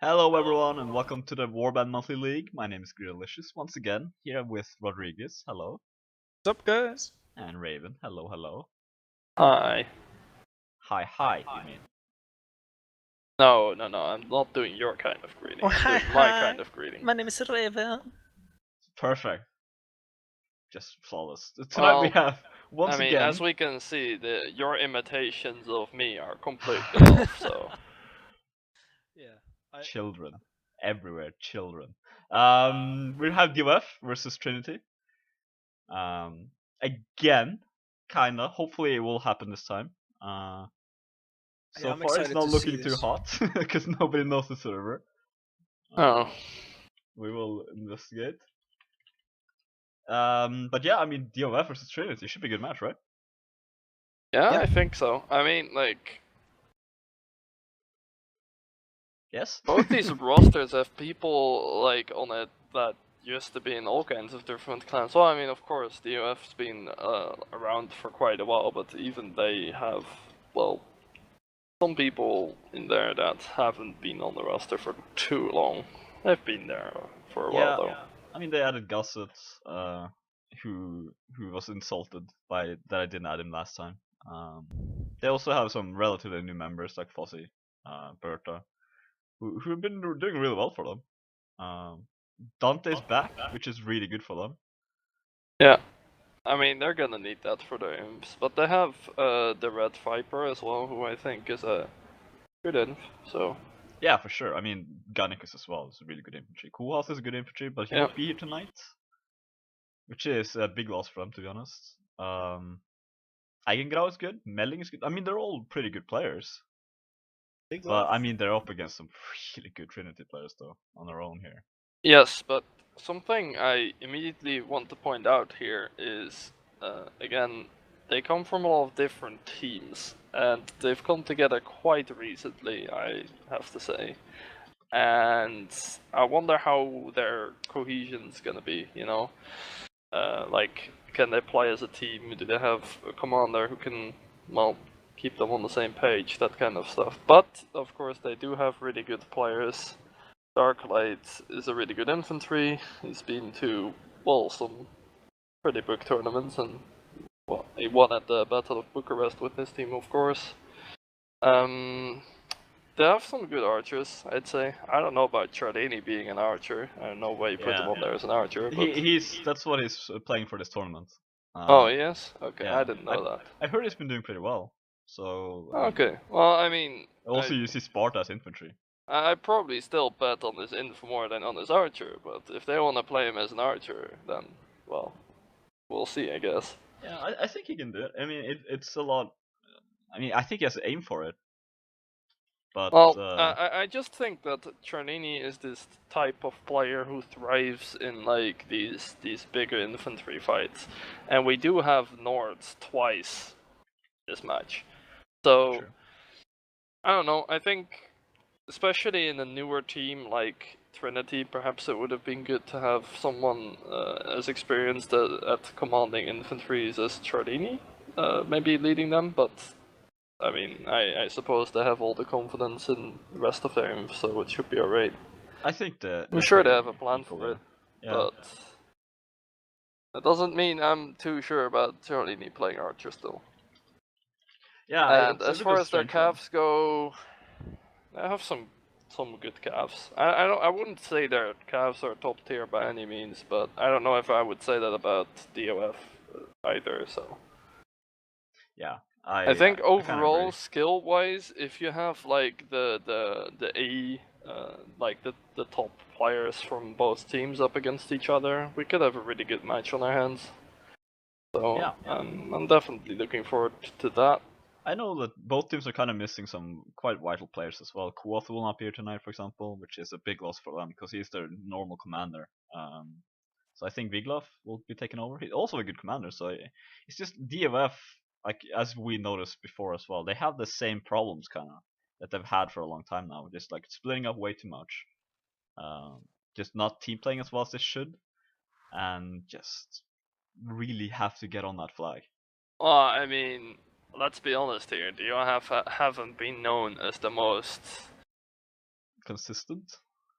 Hello everyone and welcome to the Warband Monthly League. My name is Greedalicious once again, here with Rodriguez, hello, What's up, guys? and Raven, hello, hello. Hi. Hi, you mean. No, I'm not doing your kind of greeting. Oh, I'm hi, doing my hi. kind of greeting. My name is Raven. Perfect. Just flawless. Tonight we have, once I mean, again... as we can see, your imitations of me are completely off, so... Yeah. Children. Everywhere, children. We have DoF versus Trinity. Again, kinda. Hopefully it will happen this time. So I'm far it's excited not to see looking too this. hot, because nobody knows the server. Oh. We will investigate. But yeah, I mean, DoF versus Trinity should be a good match, right? Yeah, Yeah. I think so. I mean, like, Yes. both these rosters have people, like, on it that used to be in all kinds of different clans. Well, I mean, of course, DoF's been around for quite a while, but even they have, well, some people in there that haven't been on the roster for too long. They've been there for a while though. I mean, they added Gusset, who was insulted by that I didn't add him last time. They also have some relatively new members like Fozzy, Berta, who've been doing really well for them. Dante's back, which is really good for them. Yeah. I mean, they're gonna need that for their imps, but they have the Red Viper as well, who I think is a good inf, so... Yeah, for sure. I mean, Gannicus as well is a really good infantry. Koolhaas is a good infantry, but he won't be here tonight, which is a big loss for them, to be honest. Eigengrau is good, Melling is good. I mean, they're all pretty good players. But I mean, they're up against some really good Trinity players, though, on their own here. Yes, but something I immediately want to point out here is, again, they come from a lot of different teams, and they've come together quite recently, I have to say. And I wonder how their cohesion's gonna be, you know? Like, can they play as a team? Do they have a commander who can, well, keep them on the same page? That kind of stuff. But, of course, they do have really good players. Darklight is a really good infantry. He's been to, well, some pretty big tournaments, and well, he won at the Battle of Bucharest with his team, of course. They have some good archers, I'd say. I don't know about Trinity being an archer. I don't know why you put him on there as an archer, but... That's what he's playing for this tournament. Oh, yes? Okay, Yeah, I didn't know that. I heard he's been doing pretty well. So. Okay, well, I mean... Also, you see Sparta as infantry. I probably still bet on this inf more than on this archer, but if they want to play him as an archer, then, well, we'll see, I guess. Yeah, I think he can do it. I mean, it's a lot. I mean, I think he has to aim for it. But well, I just think that Trinity is this type of player who thrives in like these bigger infantry fights, and we do have Nords twice this match, so True. I don't know. I think, especially in a newer team like Trinity, perhaps it would have been good to have someone as experienced at commanding infantries as Trinity, maybe leading them, but. I mean, I suppose they have all the confidence in the rest of their inf, so it should be alright. I think I'm sure they have a plan for it, yeah. but that doesn't mean I'm too sure about Trinity playing Archer still. Yeah, And as far as their calves go, they have some good calves. I wouldn't say their calves are top tier by any means, but I don't know if I would say that about DoF either. So yeah, I think overall, skill wise, if you have like the AE, like the top players from both teams up against each other, we could have a really good match on our hands. So yeah. I'm definitely looking forward to that. I know that both teams are kind of missing some quite vital players as well. Kuoth will not be here tonight, for example, which is a big loss for them because he's their normal commander. So I think Viglov will be taken over. He's also a good commander, so it's just DFF, like as we noticed before as well. They have the same problems kind of that they've had for a long time now, just like splitting up way too much, just not team playing as well as they should, and just really have to get on that flag. Well, I mean, let's be honest here. DoF haven't been known as the most consistent.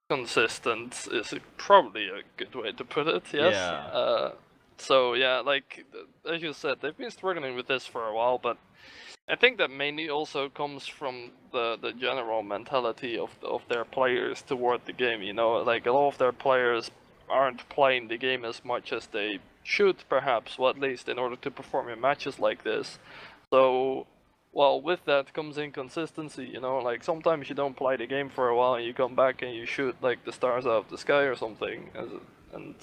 Consistent is probably a good way to put it. Yes. Yeah. So yeah, like as you said, they've been struggling with this for a while, but I think that mainly also comes from the general mentality of their players toward the game. You know, like a lot of their players aren't playing the game as much as they should, perhaps, or at least in order to perform in matches like this. So, well, with that comes inconsistency. You know, like sometimes you don't play the game for a while, and you come back and you shoot like the stars out of the sky or something, and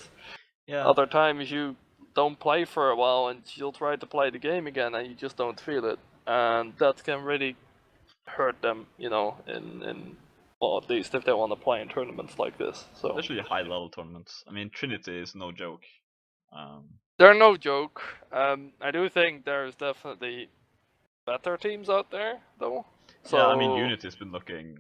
Yeah. other times you don't play for a while and you'll try to play the game again and you just don't feel it, and that can really hurt them, you know, in well, at least if they want to play in tournaments like this. So Especially high level tournaments. I mean, Trinity is no joke. they're no joke. I do think there's definitely better teams out there, though. So Yeah, I mean, Unity's been looking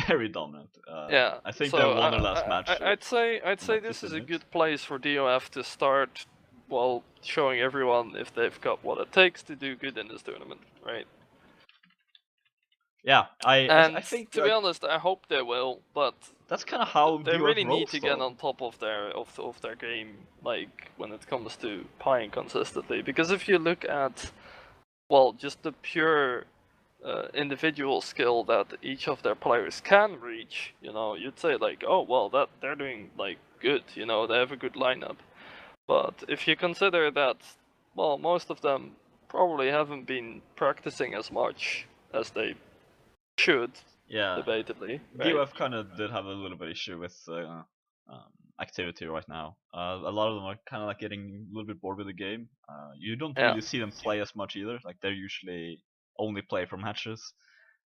very dominant. yeah, I think they so won their last match. I'd say Like this is 15 a minutes. good place for DoF to start. Well, showing everyone if they've got what it takes to do good in this tournament, right? Yeah, I And think to be honest, I hope they will, but that's kind of how they DoF really need rolls, to get though. on top of their game, like when it comes to playing consistently. Because if you look at, well, just the pure individual skill that each of their players can reach, you know, you'd say like, oh well, that they're doing like good, you know, they have a good lineup. But if you consider that, well, most of them probably haven't been practicing as much as they should, Yeah, debatably, right? DoF kind of did have a little bit issue with activity right now. A lot of them are kind of like getting a little bit bored with the game. You don't Yeah, really see them play as much either. Like they usually only play for matches.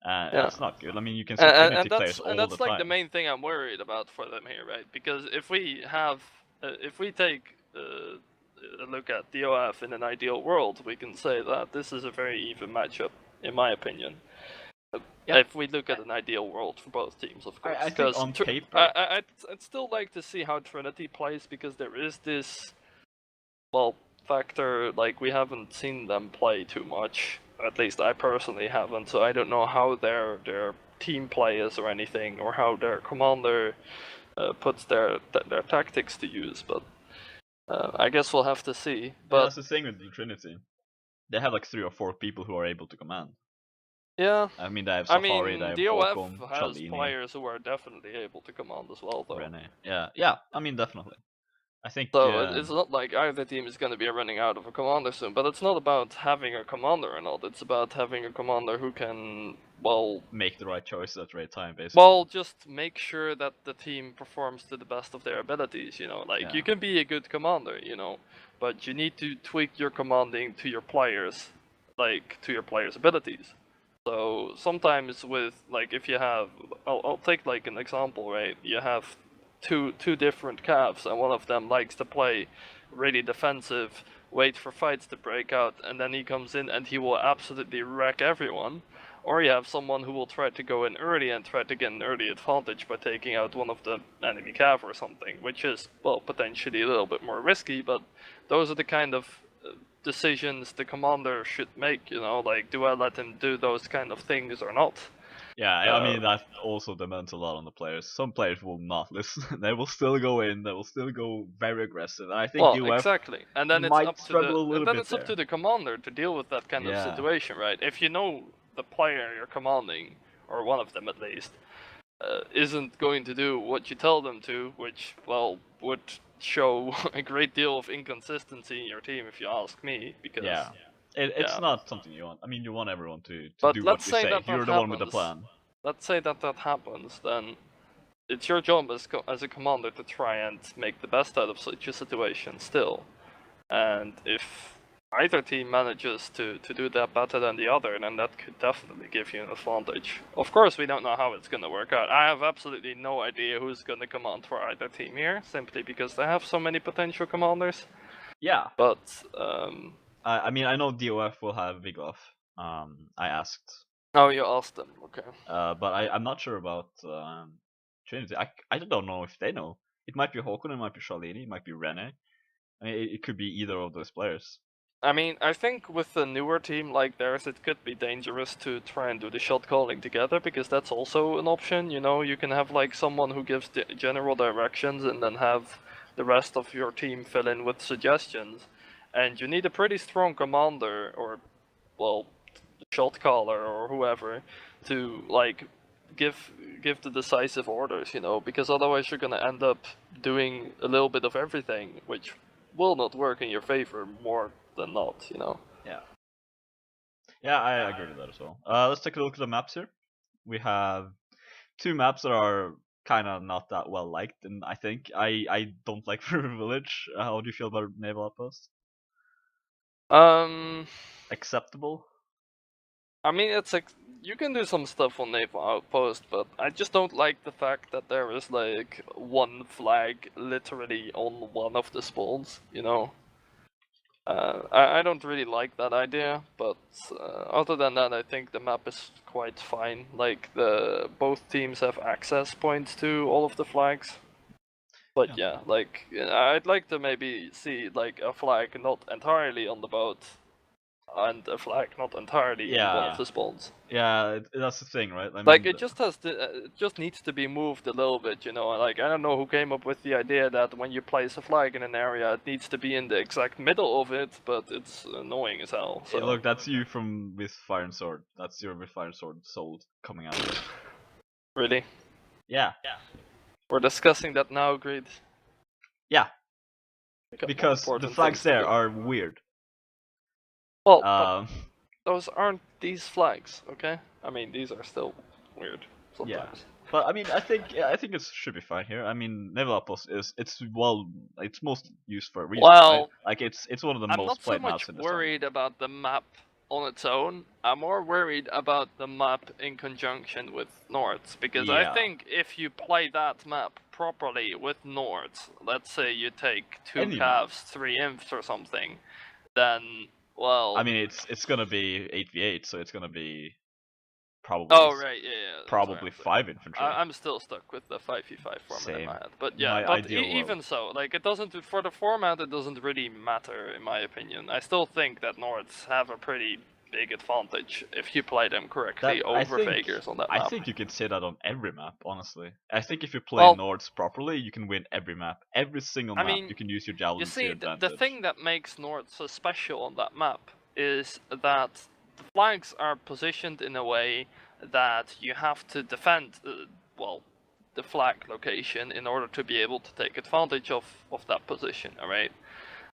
yeah. That's not good. I mean, you can see Trinity players all the That's like the time. main thing I'm worried about for them here, right? Because if we have, if we take a look at DOF in an ideal world, we can say that this is a very even matchup, in my opinion. Yeah, If we look at an ideal world for both teams, of course. I think Because on paper, I'd still like to see how Trinity plays, because there is this, well, factor, like we haven't seen them play too much. At least I personally haven't, so I don't know how their team play is or anything, or how their commander puts their tactics to use. But I guess we'll have to see. and But that's the thing with the Trinity. They have like 3 or 4 people who are able to command. yeah, I mean, they have I Safari, they mean have DOF Håkon, has Shalini, players who are definitely able to command as well, though. Rene. Yeah, yeah. I mean, definitely. I think. So it's not like either team is going to be running out of a commander soon, but it's not about having a commander or not. It's about having a commander who can, well, Make the right choices at the right time, basically. well, just make sure that the team performs to the best of their abilities. You know, like Yeah. you can be a good commander, you know, but you need to tweak your commanding to your players, like to your players' abilities. So sometimes with, like, if you have, I'll take like an example, right? You have two different calves, and one of them likes to play really defensive, wait for fights to break out, and then he comes in and he will absolutely wreck everyone. Or you have someone who will try to go in early and try to get an early advantage by taking out one of the enemy cav or something, which is, well, potentially a little bit more risky, but those are the kind of decisions the commander should make, you know, like, do I let him do those kind of things or not? Yeah, I mean that also depends a lot on the players. Some players will not listen. They will still go in. They will still go very aggressive. And I think Well, DOF exactly. And then it's might up to the struggle a little bit it's up there. to the commander to deal with that kind of Yeah, situation, right? If you know the player you're commanding, or one of them at least, isn't going to do what you tell them to, which, well, would show a great deal of inconsistency in your team, if you ask me. Because yeah. It's yeah, not something you want. I mean, you want everyone to but do what let's you say say. that You're the one with the happens. plan. Let's say that happens, then it's your job as a commander to try and make the best out of such a situation still. And if either team manages to do that better than the other, then that could definitely give you an advantage. Of course, we don't know how it's going to work out. I have absolutely no idea who's going to command for either team here, simply because they have so many potential commanders. Yeah. But, I mean, I know DOF will have Vigloff. I asked, oh, you asked them, okay. but I'm not sure about Trinity. I don't know if they know. It might be Håkon, it might be Shalini, it might be Rene. I mean, it could be either of those players. I mean, I think with a newer team like theirs, it could be dangerous to try and do the shot calling together, because that's also an option. You know, you can have like someone who gives the general directions and then have the rest of your team fill in with suggestions. And you need a pretty strong commander, or, well, shot caller or whoever, to like give give the decisive orders, you know, because otherwise you're gonna end up doing a little bit of everything, which will not work in your favor more than not, you know. Yeah. Yeah, I agree with that as well. Let's take a look at the maps here. We have two maps that are kind of not that well liked, and I think I don't like River Village. How do you feel about Naval Outpost? Um, Acceptable? I mean, it's like you can do some stuff on Naval Outpost, but I just don't like the fact that there is like one flag literally on one of the spawns, you know. I don't really like that idea, but other than that, I think the map is quite fine. Like both teams have access points to all of the flags. But yeah, like I'd like to maybe see like a flag not entirely on the boat, and a flag not entirely in one of Yeah, the spawns. yeah, that's the thing, right? I Like mean, it just has to, it just needs to be moved a little bit, you know. Like I don't know who came up with the idea that when you place a flag in an area, it needs to be in the exact middle of it, but it's annoying as hell. So look, that's you from with Fire and Sword. That's your with Fire and Sword soul coming out. really, Yeah, we're discussing that now, Greed. yeah, We got more because the important flags things to there do. are weird. Well, but Um, those aren't these flags, okay? I mean, these are still weird yeah. sometimes. But I mean, I think it should be fine here. I mean, Naval Outpost is it's most used for a reason, right? Well, Like it's one of the I'm not most so played much maps in the summer. worried about the map on its own. I'm more worried about the map in conjunction with Nords, because I Yeah, think if you play that map properly with Nords, let's say you take two any map. calves, three imps or something, then, I well, mean, it's gonna be 8v8, so it's gonna be probably oh right, yeah, that's what probably I'm saying. 5 infantry. I'm still stuck with the 5v5 format in my Same. head, but yeah, My but ideal world. even so, like it doesn't, for the format, it doesn't really matter in my opinion. I still think that Nords have a pretty big advantage if you play them That correctly over Fagers on that I map. think you could say that on every map, honestly. I think if you play Well, Nords properly, you can win every map. Every single I map, mean, you can use your you javelin to see, your the advantage. thing that makes Nords so special on that map is that the flags are positioned in a way that you have to defend, well, the flag location in order to be able to take advantage of that position, alright?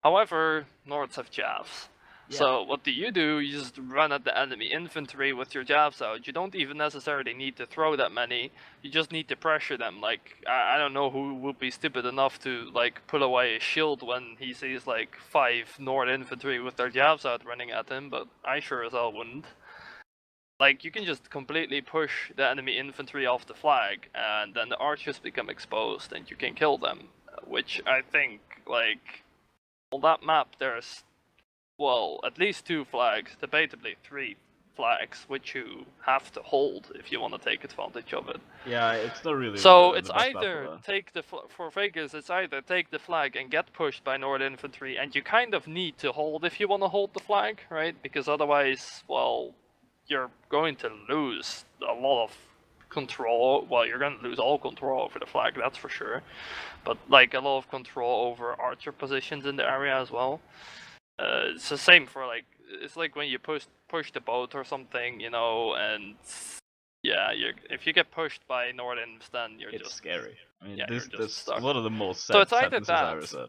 However, Nords have javs. Yeah. So what do? You just run at the enemy infantry with your javs out. You don't even necessarily need to throw that many. You just need to pressure them. Like, I don't know who would be stupid enough to like pull away a shield when he sees like 5 Nord infantry with their javs out running at him, but I sure as hell wouldn't. Like, you can just completely push the enemy infantry off the flag, and then the archers become exposed, and you can kill them. Which I think, like, on that map, there's, well, at least 2 flags, debatably 3 flags, which you have to hold if you want to take advantage of it. Yeah, it's not really So the it's best map for either that. take the for Vegas, it's either take the flag and get pushed by Nord infantry, and you kind of need to hold if you want to hold the flag, right? Because otherwise, well, you're going to lose a lot of control. Well, you're going to lose all control over the flag, that's for sure. But like a lot of control over archer positions in the area as well. It's the same for like, it's like when you push the boat or something, you know, and yeah, if you get pushed by Nordens, then you're It's just, scary. I mean, yeah, you're just this stuck. one of the most So sad it's either sentences I that, ever said.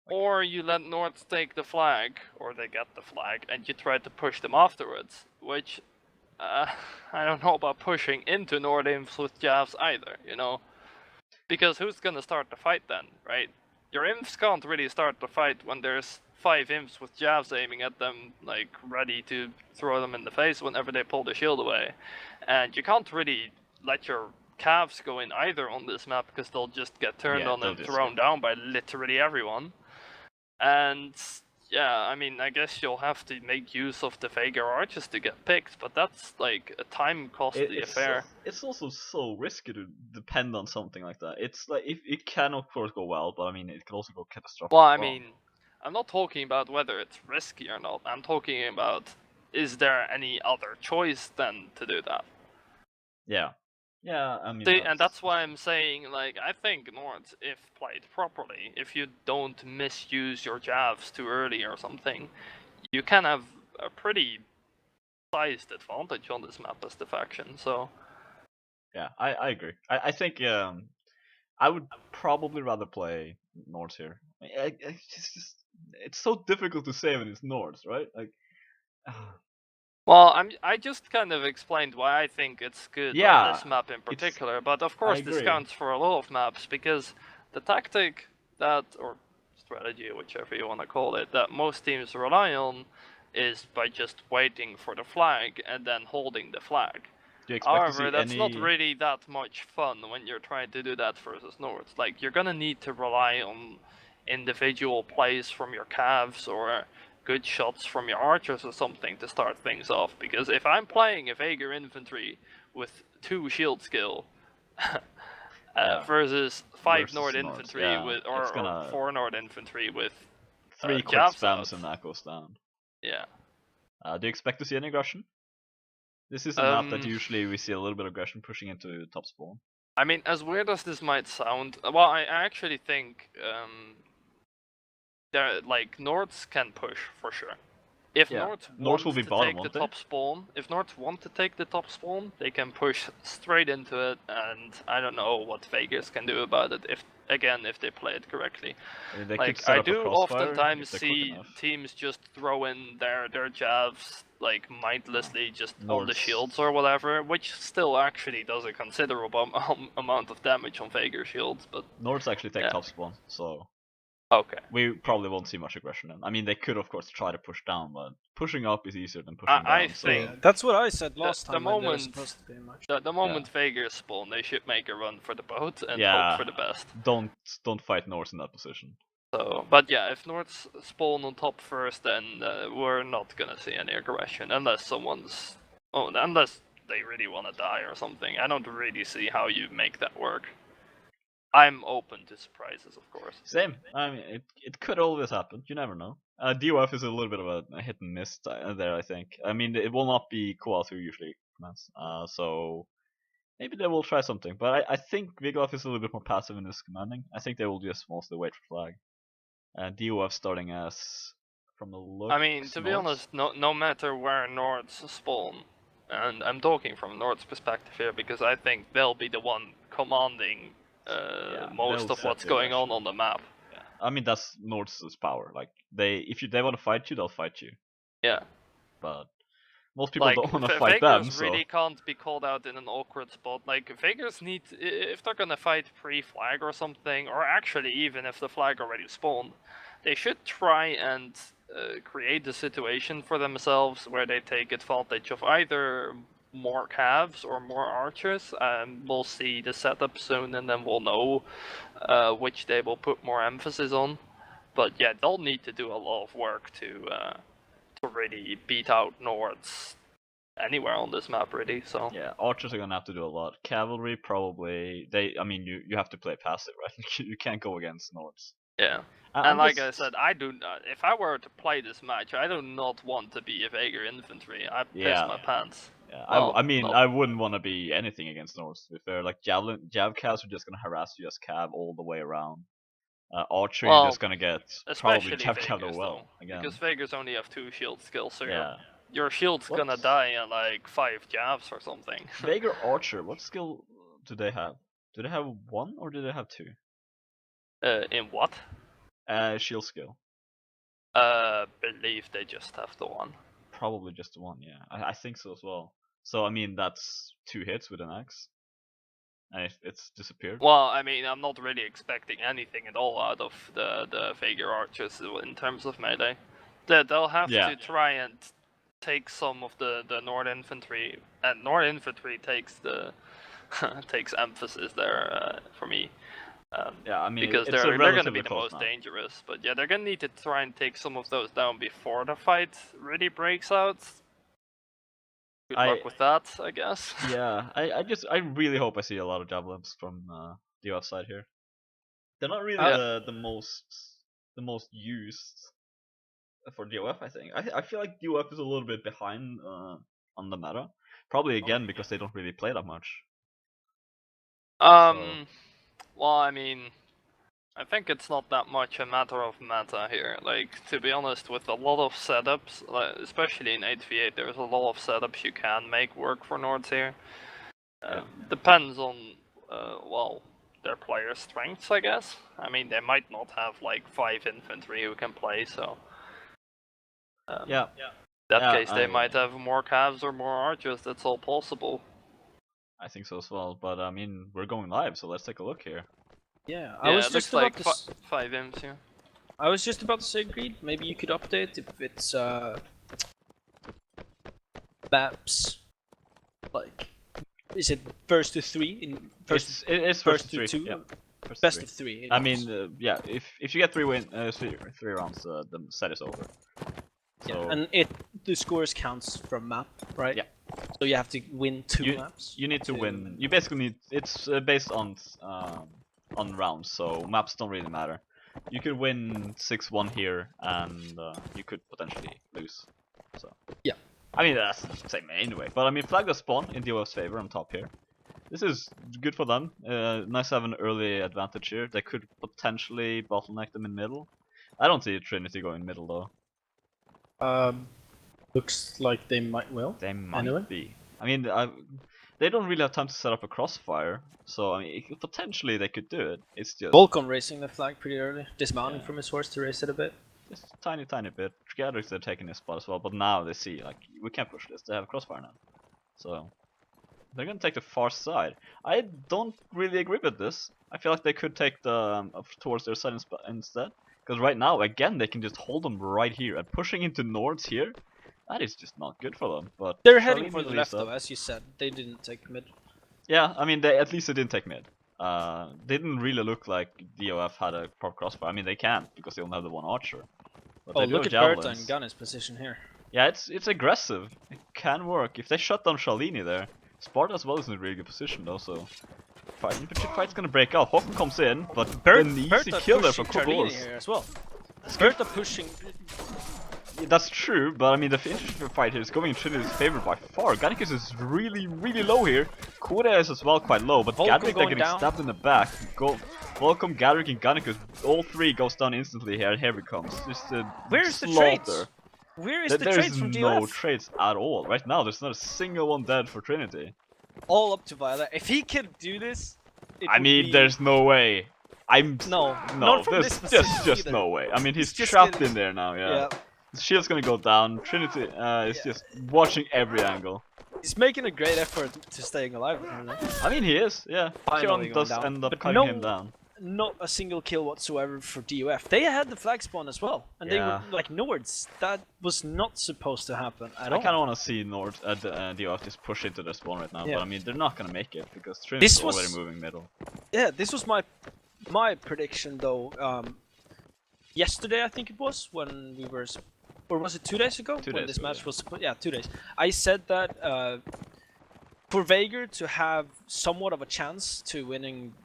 Like, or you let Nords take the flag, or they get the flag, and you try to push them afterwards. Which I don't know about pushing into Nordens with Javs either, you know, because who's gonna start the fight then, right? Your imps can't really start the fight when there's 5 imps with Javs aiming at them, like ready to throw them in the face whenever they pull the shield away. And you can't really let your calves go in either on this map, because they'll just get turned yeah, on they'll and just thrown down by literally everyone. And yeah, I mean, I guess you'll have to make use of the Vega arches to get picked, but that's like a time costly affair. it's also so risky to depend on something like that. It's like if it can of course go well, but I mean it can also go Well, catastrophically I wrong. mean, I'm not talking about whether it's risky or not. I'm talking about, is there any other choice than to do that? Yeah. Yeah, I mean, And that's why I'm saying, like, I think Nords, if played properly, if you don't misuse your jabs too early or something, you can have a pretty sized advantage on this map as the faction. So yeah, I agree. I think I would probably rather play Nords here. It's so difficult to say when it's Nords, right? Like, well, I just kind of explained why I think it's good on yeah, this map in it's particular, but of I course this agree. counts for a lot of maps, because the tactic that, or strategy, whichever you want to call it, that most teams rely on is by just waiting for the flag and then holding the flag. Do you expect to However, see that's not any? really that much fun when you're trying to do that versus Nords. Like, you're gonna need to rely on individual plays from your calves or good shots from your archers or something to start things off. Because if I'm playing a Vager infantry with 2 shield skill Yeah, versus 5 versus Nord Nords. infantry Yeah, with, it's or gonna 4 Nord infantry with 3 quick jabs out, spams and that goes down. yeah. Do you expect to see any aggression? This is a map that usually we see a little bit of aggression pushing into top spawn. I mean, as weird as this might sound, well, I actually think like Nords can push for sure. If Yeah, Nords Nords want will be to bottom, take the won't they? top spawn, if Nords want to take the top spawn, they can push straight into it, and I don't know what Vegas can do about it if they play it correctly. I mean, they could Like, set I up a do crossfire oftentimes if they're quick see enough. teams just throw in their jabs like mindlessly just on the Nords, shields or whatever, which still actually does a considerable amount of damage on Vegas shields, but Nords actually take yeah. top spawn, so Okay. we probably won't see much aggression then. I mean, they could of course try to push down, but pushing up is easier than pushing I down. So think Yeah, that's what I said last the time when there was moment supposed to be a match. the moment Vegas spawn, they should make a run for the boat and hope yeah, for the best. don't fight Nords in that position. So, but yeah, if Nords spawn on top first, then we're not gonna see any aggression unless unless they really want to die or something. I don't really see how you make that work. I'm open to surprises, of course. Same. I mean, it could always happen. You never know. DoF is a little bit of a hit and miss there, I think. I mean, it will not be Koath who usually commands. So maybe they will try something. But I think Vigloff is a little bit more passive in this commanding. I think they will just mostly wait for flag. DOF starting as, from the I looks, mean, to be Nords. honest, no matter where Nords spawn, and I'm talking from Nord's perspective here because I think they'll be the one commanding most they'll of set what's the going aggression. on the map. Yeah. I mean, that's Nords' power. Like, if they want to fight you, they'll fight you. Yeah. But most people Like, don't want to fight them, Vegas so really can't be called out in an awkward spot. Like, Vegas need, if they're gonna fight pre-flag or something, or actually even if the flag already spawned, they should try and create the situation for themselves where they take advantage of either more calves or more archers. We'll see the setup soon, and then we'll know which they will put more emphasis on. But yeah, they'll need to do a lot of work to really beat out Nords anywhere on this map, really. So yeah, archers are gonna have to do a lot. Cavalry probably. I mean, you have to play passive, right? You can't go against Nords. yeah. And I'm like just I said, I do not, if I were to play this match, I do not want to be a Vager infantry. I piss my pants. Yeah, Well, I mean, no. I wouldn't want to be anything against Nords. If they're like jab calves are just gonna harass you as cab all the way around. Archer, you're Well, just gonna get probably especially jab cabbed Vagers though, well again. because Vagers only have 2 shield skills, so Yeah. your shield's gonna What's die in like 5 jabs or something. Vager Archer? What skill do they have? Do they have one or do they have two? In what? Shield skill. Believe they just have the one. Probably just one. Yeah, I think so as well. So I mean, that's 2 hits with an axe, and it's disappeared. Well, I mean, I'm not really expecting anything at all out of the Vager archers in terms of melee. They'll have to try and take some of the Nord infantry, and Nord infantry takes the takes emphasis there for me. Yeah, I mean, because it's a they're going to relatively be the close most map. dangerous. But yeah, they're going to need to try and take some of those down before the fight really breaks out. Good luck with that, I guess. Yeah, I really hope I see a lot of javelins from the offside here. They're not really the most used for DoF. I think I feel like DoF is a little bit behind on the meta. Probably again because they don't really play that much. Well, I mean, I think it's not that much a matter of meta here. Like, to be honest, with a lot of setups, like, especially in 8v8, there's a lot of setups you can make work for Nords here. Depends on, well, their player strengths, I guess. I mean, they might not have like 5 infantry who can play, so. Yeah. In that case, they might have more calves or more archers. That's all possible. I think so as well. But I mean, we're going live, so let's take a look here. Yeah, I was just about like to 5 imps here. I was just about to say, Greed, maybe you could update if it's maps. Like, is it first to 3 in first? It's first to 2. Yeah. Best of 3. I mean, yeah. If you get 3 rounds, the set is over. So... Yeah, and the scores counts from map, right? Yeah. So you have to win 2 maps. You need to win. You basically need. It's based on rounds, so maps don't really matter. You could win 6-1 here, and you could potentially lose. So. Yeah. I mean that's the same anyway. But I mean, flag does spawn in DoF's favor on top here. This is good for them. Nice to have an early advantage here. They could potentially bottleneck them in middle. I don't see Trinity going middle though. Looks like they might will. They might be. I mean, they don't really have time to set up a crossfire, so I mean, potentially they could do it. It's just Volcom raising the flag pretty early, dismounting from his horse to raise it a bit. Just a tiny bit. Together they're taking this spot as well, but now they see like we can't push this. They have a crossfire now, so they're gonna take the far side. I don't really agree with this. I feel like they could take the towards their side instead, because right now again they can just hold them right here and pushing into Nords here. That is just not good for them. But they're heading for the left though, as you said. They didn't take mid. Yeah, I mean at least they didn't take mid. They didn't really look like DoF had a proper crossfire. I mean they can't because they only have the one archer. But oh, look at Berta and Gunner's position here. Yeah, it's aggressive. It can work. If they shut down Shalini there, Sparta as well is in a really good position though, so infantry fight's gonna break out. Håkon comes in, but an easy kill there for Kobos. Here as well. Berta pushing. That's true, but I mean the infantry fight here is going in Trinity's favor by far. Gannicus is really really low here. Kura is as well quite low, but Gadrick they're getting stabbed in the back. Volcom, Gadrick, and Gannicus, all 3 goes down instantly here, and here it comes. Just a Where's slaughter. The trades? Where is the trades from DoF? There's no trades at all. Right now, there's not a single one dead for Trinity. All up to Violet. If he can do this, I mean, there's no way. No, there's just no way. I mean, he's trapped in there now. Yeah. His shield's gonna go down. Trinity is just watching every angle. He's making a great effort to staying alive. I mean, he is. Yeah. Kiron does end up cutting him down. Not a single kill whatsoever for DoF. They had the flag spawn as well, and they were like Nords. That was not supposed to happen at all. I kind of want to see DoF just push into their spawn right now, but I mean they're not gonna make it because Trinity's already moving middle. Yeah, this was my prediction though. Yesterday I think it was when we were, or was it 2 days ago? When this match was 2 days. I said that for Veigar to have somewhat of a chance to winning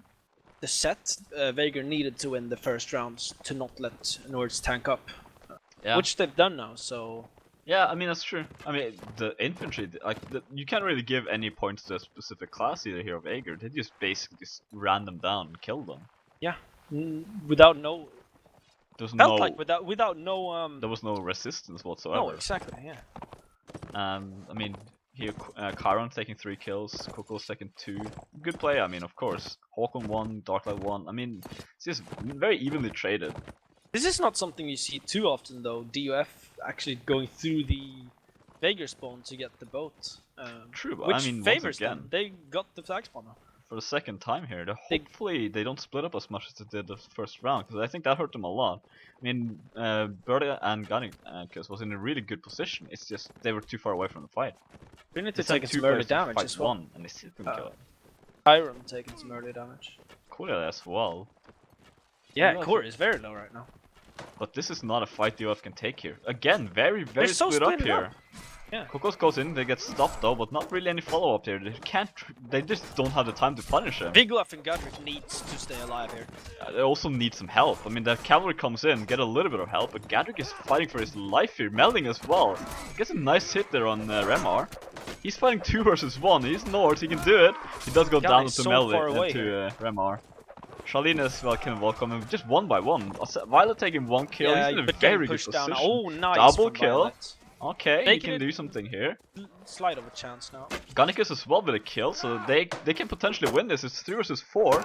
the set, Veigar needed to win the first rounds to not let Nords tank up, which they've done now. So yeah, I mean that's true. I mean the infantry, like you can't really give any points to a specific class either here of Veigar. They just basically just ran them down and killed them. Yeah, without no. There was no resistance whatsoever. No, exactly. Yeah. I mean. Here, Chiron taking 3 kills, Koko's taking 2. Good play, I mean, of course. Håkon 1, Darklight 1. I mean, it's just very evenly traded. This is not something you see too often, though. DoF actually going through the Veigar spawn to get the boat. True, but which I mean, favors once again, them. They got the flag spawn now. For the second time here, hopefully they don't split up as much as they did the first round, because I think that hurt them a lot. I mean, Berta and Gannicus was in a really good position. It's just they were too far away from the fight. Trinity taking some early damage as well. And they still couldn't kill him. Chiron taking some early damage. Kura as well. Yeah, Kura is very low right now. But this is not a fight DoF can take here. Again, very split up here. Yeah. Kokos goes in, they get stopped though, but not really any follow-up here. They just don't have the time to punish him. Vigloff and Godric needs to stay alive here. They also need some help. I mean, the cavalry comes in, get a little bit of help, but Gadrick is fighting for his life here, melding as well. Gets a nice hit there on Remar. He's fighting 2 versus 1. He's north, he can do it. He does go down to so melee to Remar. Charlene as well can welcome him just 1 by 1. Violet taking 1 kill. Yeah, he's in a but very good pushed down. position. Oh, nice. Double kill. Violet. Okay, he Making can it do something here. Slight of a chance now. Gannicus as well with a kill, so they can potentially win this. It's 3 versus 4.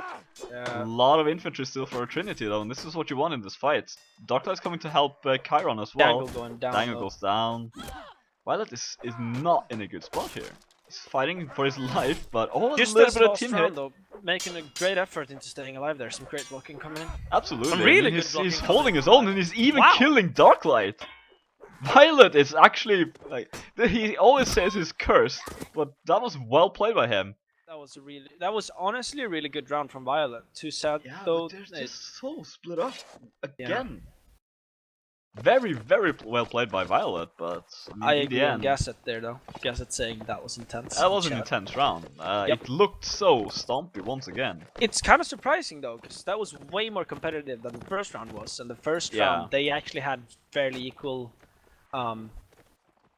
Yeah. A lot of infantry still for Trinity though, and this is what you want in this fight. Darklight's coming to help Chiron as well. Dangle going down. Dangle goes down. Violet is not in a good spot here. He's fighting for his life, but Just a little this bit of last team round, hit. though, making a great effort into staying alive there. Some great blocking coming in. Absolutely. Some really I mean, good blocking he's coming holding in. his own, and he's even Wow. killing Darklight. Violet is actually like he always says he's cursed, but that was well played by him. That was honestly a really good round from Violet. Too sad though. But they're just so split up again. Very, very well played by Violet, but I in agree the on end, Gasset there though. Gasset saying that was intense. that was in an chat. intense round. Yep. It looked so stompy once again. It's kind of surprising though, because that was way more competitive than the first round was. And the first round they actually had fairly equal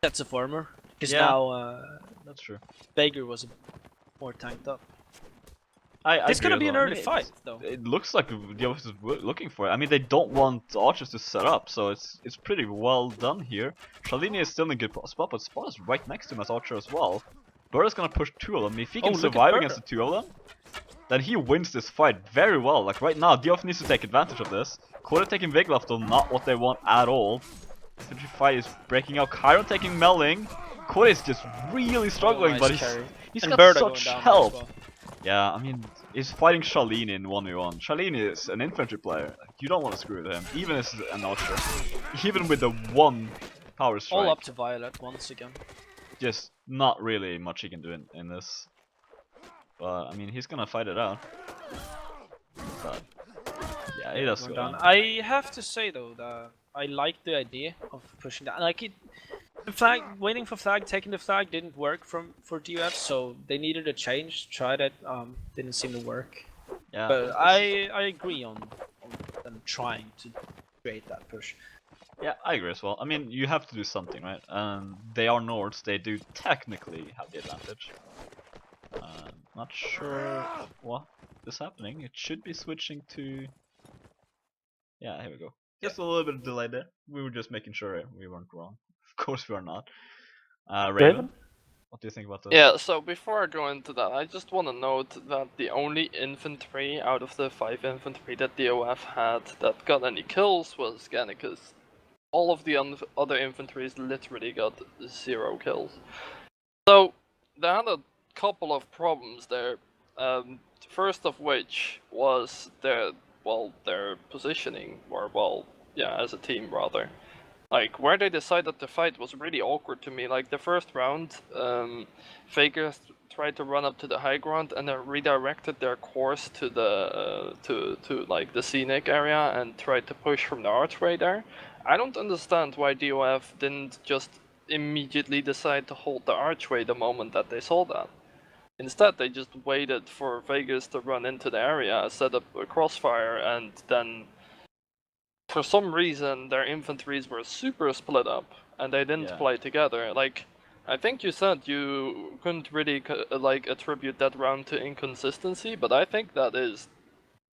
sets of armor. Because now That's true. Bager was more tanked up. I It's gonna agree be as an well. I early mean, fight though. It looks like DoF is looking for it. I mean, they don't want archers to set up, so it's pretty well done here. Shalini is still in a good spot, but Spot is right next to him as archer as well. Burr is gonna push 2 of them. If he can look at survive Burr. against the 2 of them, then he wins this fight very well. Like right now, DoF needs to take advantage of this. Kore taking Vigloff though, not what they want at all. Infantry fight is breaking out. Chiron taking Melling. Kore is just really struggling, nice but carry. he's And got Berta such going down help. as well. Yeah, I mean, he's fighting Charlene in 1v1. Charlene is an infantry player. You don't want to screw with him, even as an archer. Even with the 1 power strike. All up to Violet once again. Just not really much he can do in this. But, I mean, he's gonna fight it out. But, yeah, he does Going go down. down. I have to say though that I like the idea of pushing down. Like the flag, waiting for flag, taking the flag didn't work for DoF, so they needed a change. Tried it, didn't seem to work. Yeah, But I agree on them trying to create that push. yeah, I agree as well. I mean, you have to do something, right? They are Nords, they do technically have the advantage. Not sure what is happening. It should be switching to... Yeah, here we go. Just a little bit of delay there. We were just making sure we weren't wrong. Of course we are not. Raven, what do you think about this? Yeah, so before I go into that, I just want to note that the only infantry out of the 5 infantry that DoF had that got any kills was Gannicus. All of the other infantries literally got 0 kills. So, they had a couple of problems there. First of which was their positioning, or as a team rather. Like, where they decided to fight was really awkward to me. Like, the first round, Fakers tried to run up to the high ground and then redirected their course to the like the scenic area and tried to push from the archway there. I don't understand why DoF didn't just immediately decide to hold the archway the moment that they saw that. Instead, they just waited for Vegas to run into the area, set up a crossfire, and then for some reason their infantries were super split up and they didn't play together. Like, I think you said you couldn't really like attribute that round to inconsistency, but I think that is,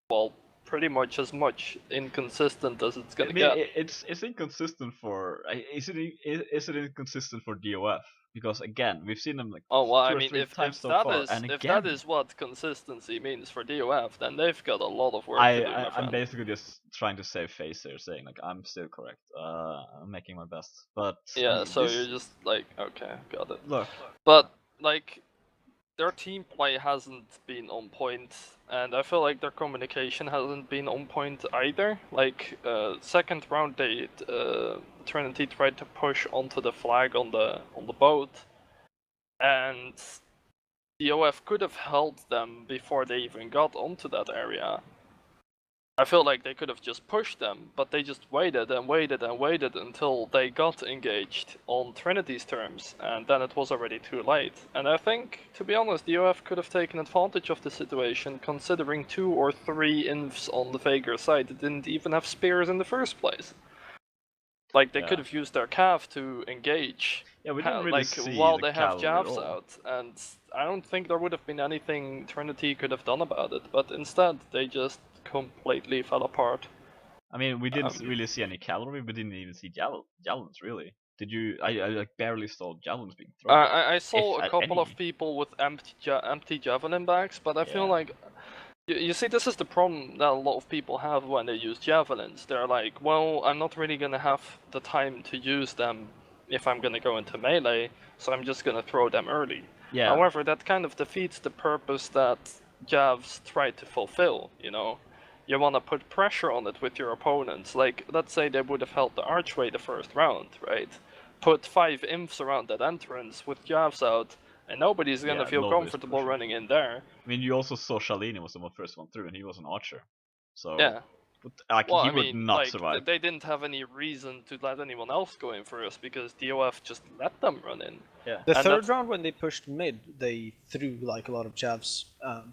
well, pretty much as much inconsistent as it's gonna get. It's inconsistent for... Is it inconsistent for DoF? Because again, we've seen them like 2 or 3 times so far, and again... If that is what consistency means for DoF, then they've got a lot of work to do, my friend. I'm basically just trying to save face here, saying like I'm still correct. I'm making my best, but yeah. I mean, So you're just like, okay, got it. Look, but like, their team play hasn't been on point, and I feel like their communication hasn't been on point either. Like, second round, Trinity tried to push onto the flag on the boat, and DoF could have held them before they even got onto that area. I feel like they could have just pushed them, but they just waited and waited and waited until they got engaged on Trinity's terms, and then it was already too late. And I think, to be honest, the DoF could have taken advantage of the situation, considering 2 or 3 infs on the Vagar side that didn't even have spears in the first place. Like, they could have used their cav to engage. Yeah, we didn't really like, see while the they have cavalry at javs all. out, and I don't think there would have been anything Trinity could have done about it, but instead they just completely fell apart. I mean, we didn't really see any cavalry. We didn't even see javelins, really. Did you? I like barely saw javelins being thrown. I saw if a couple any. of people with empty javelin bags, but I feel like you see, this is the problem that a lot of people have when they use javelins. They're like, well, I'm not really gonna have the time to use them if I'm gonna go into melee, so I'm just gonna throw them early. Yeah. However, that kind of defeats the purpose that javs try to fulfill, you know? You want to put pressure on it with your opponents. Like, let's say they would have held the archway the first round, right? Put 5 imps around that entrance with javs out, and nobody's gonna feel comfortable running in there. I mean, you also saw Shalini was the first one through, and he was an archer. So yeah. But, like, well, he would not survive. They didn't have any reason to let anyone else go in first because DoF just let them run in. Yeah. The third round when they pushed mid, they threw like a lot of javs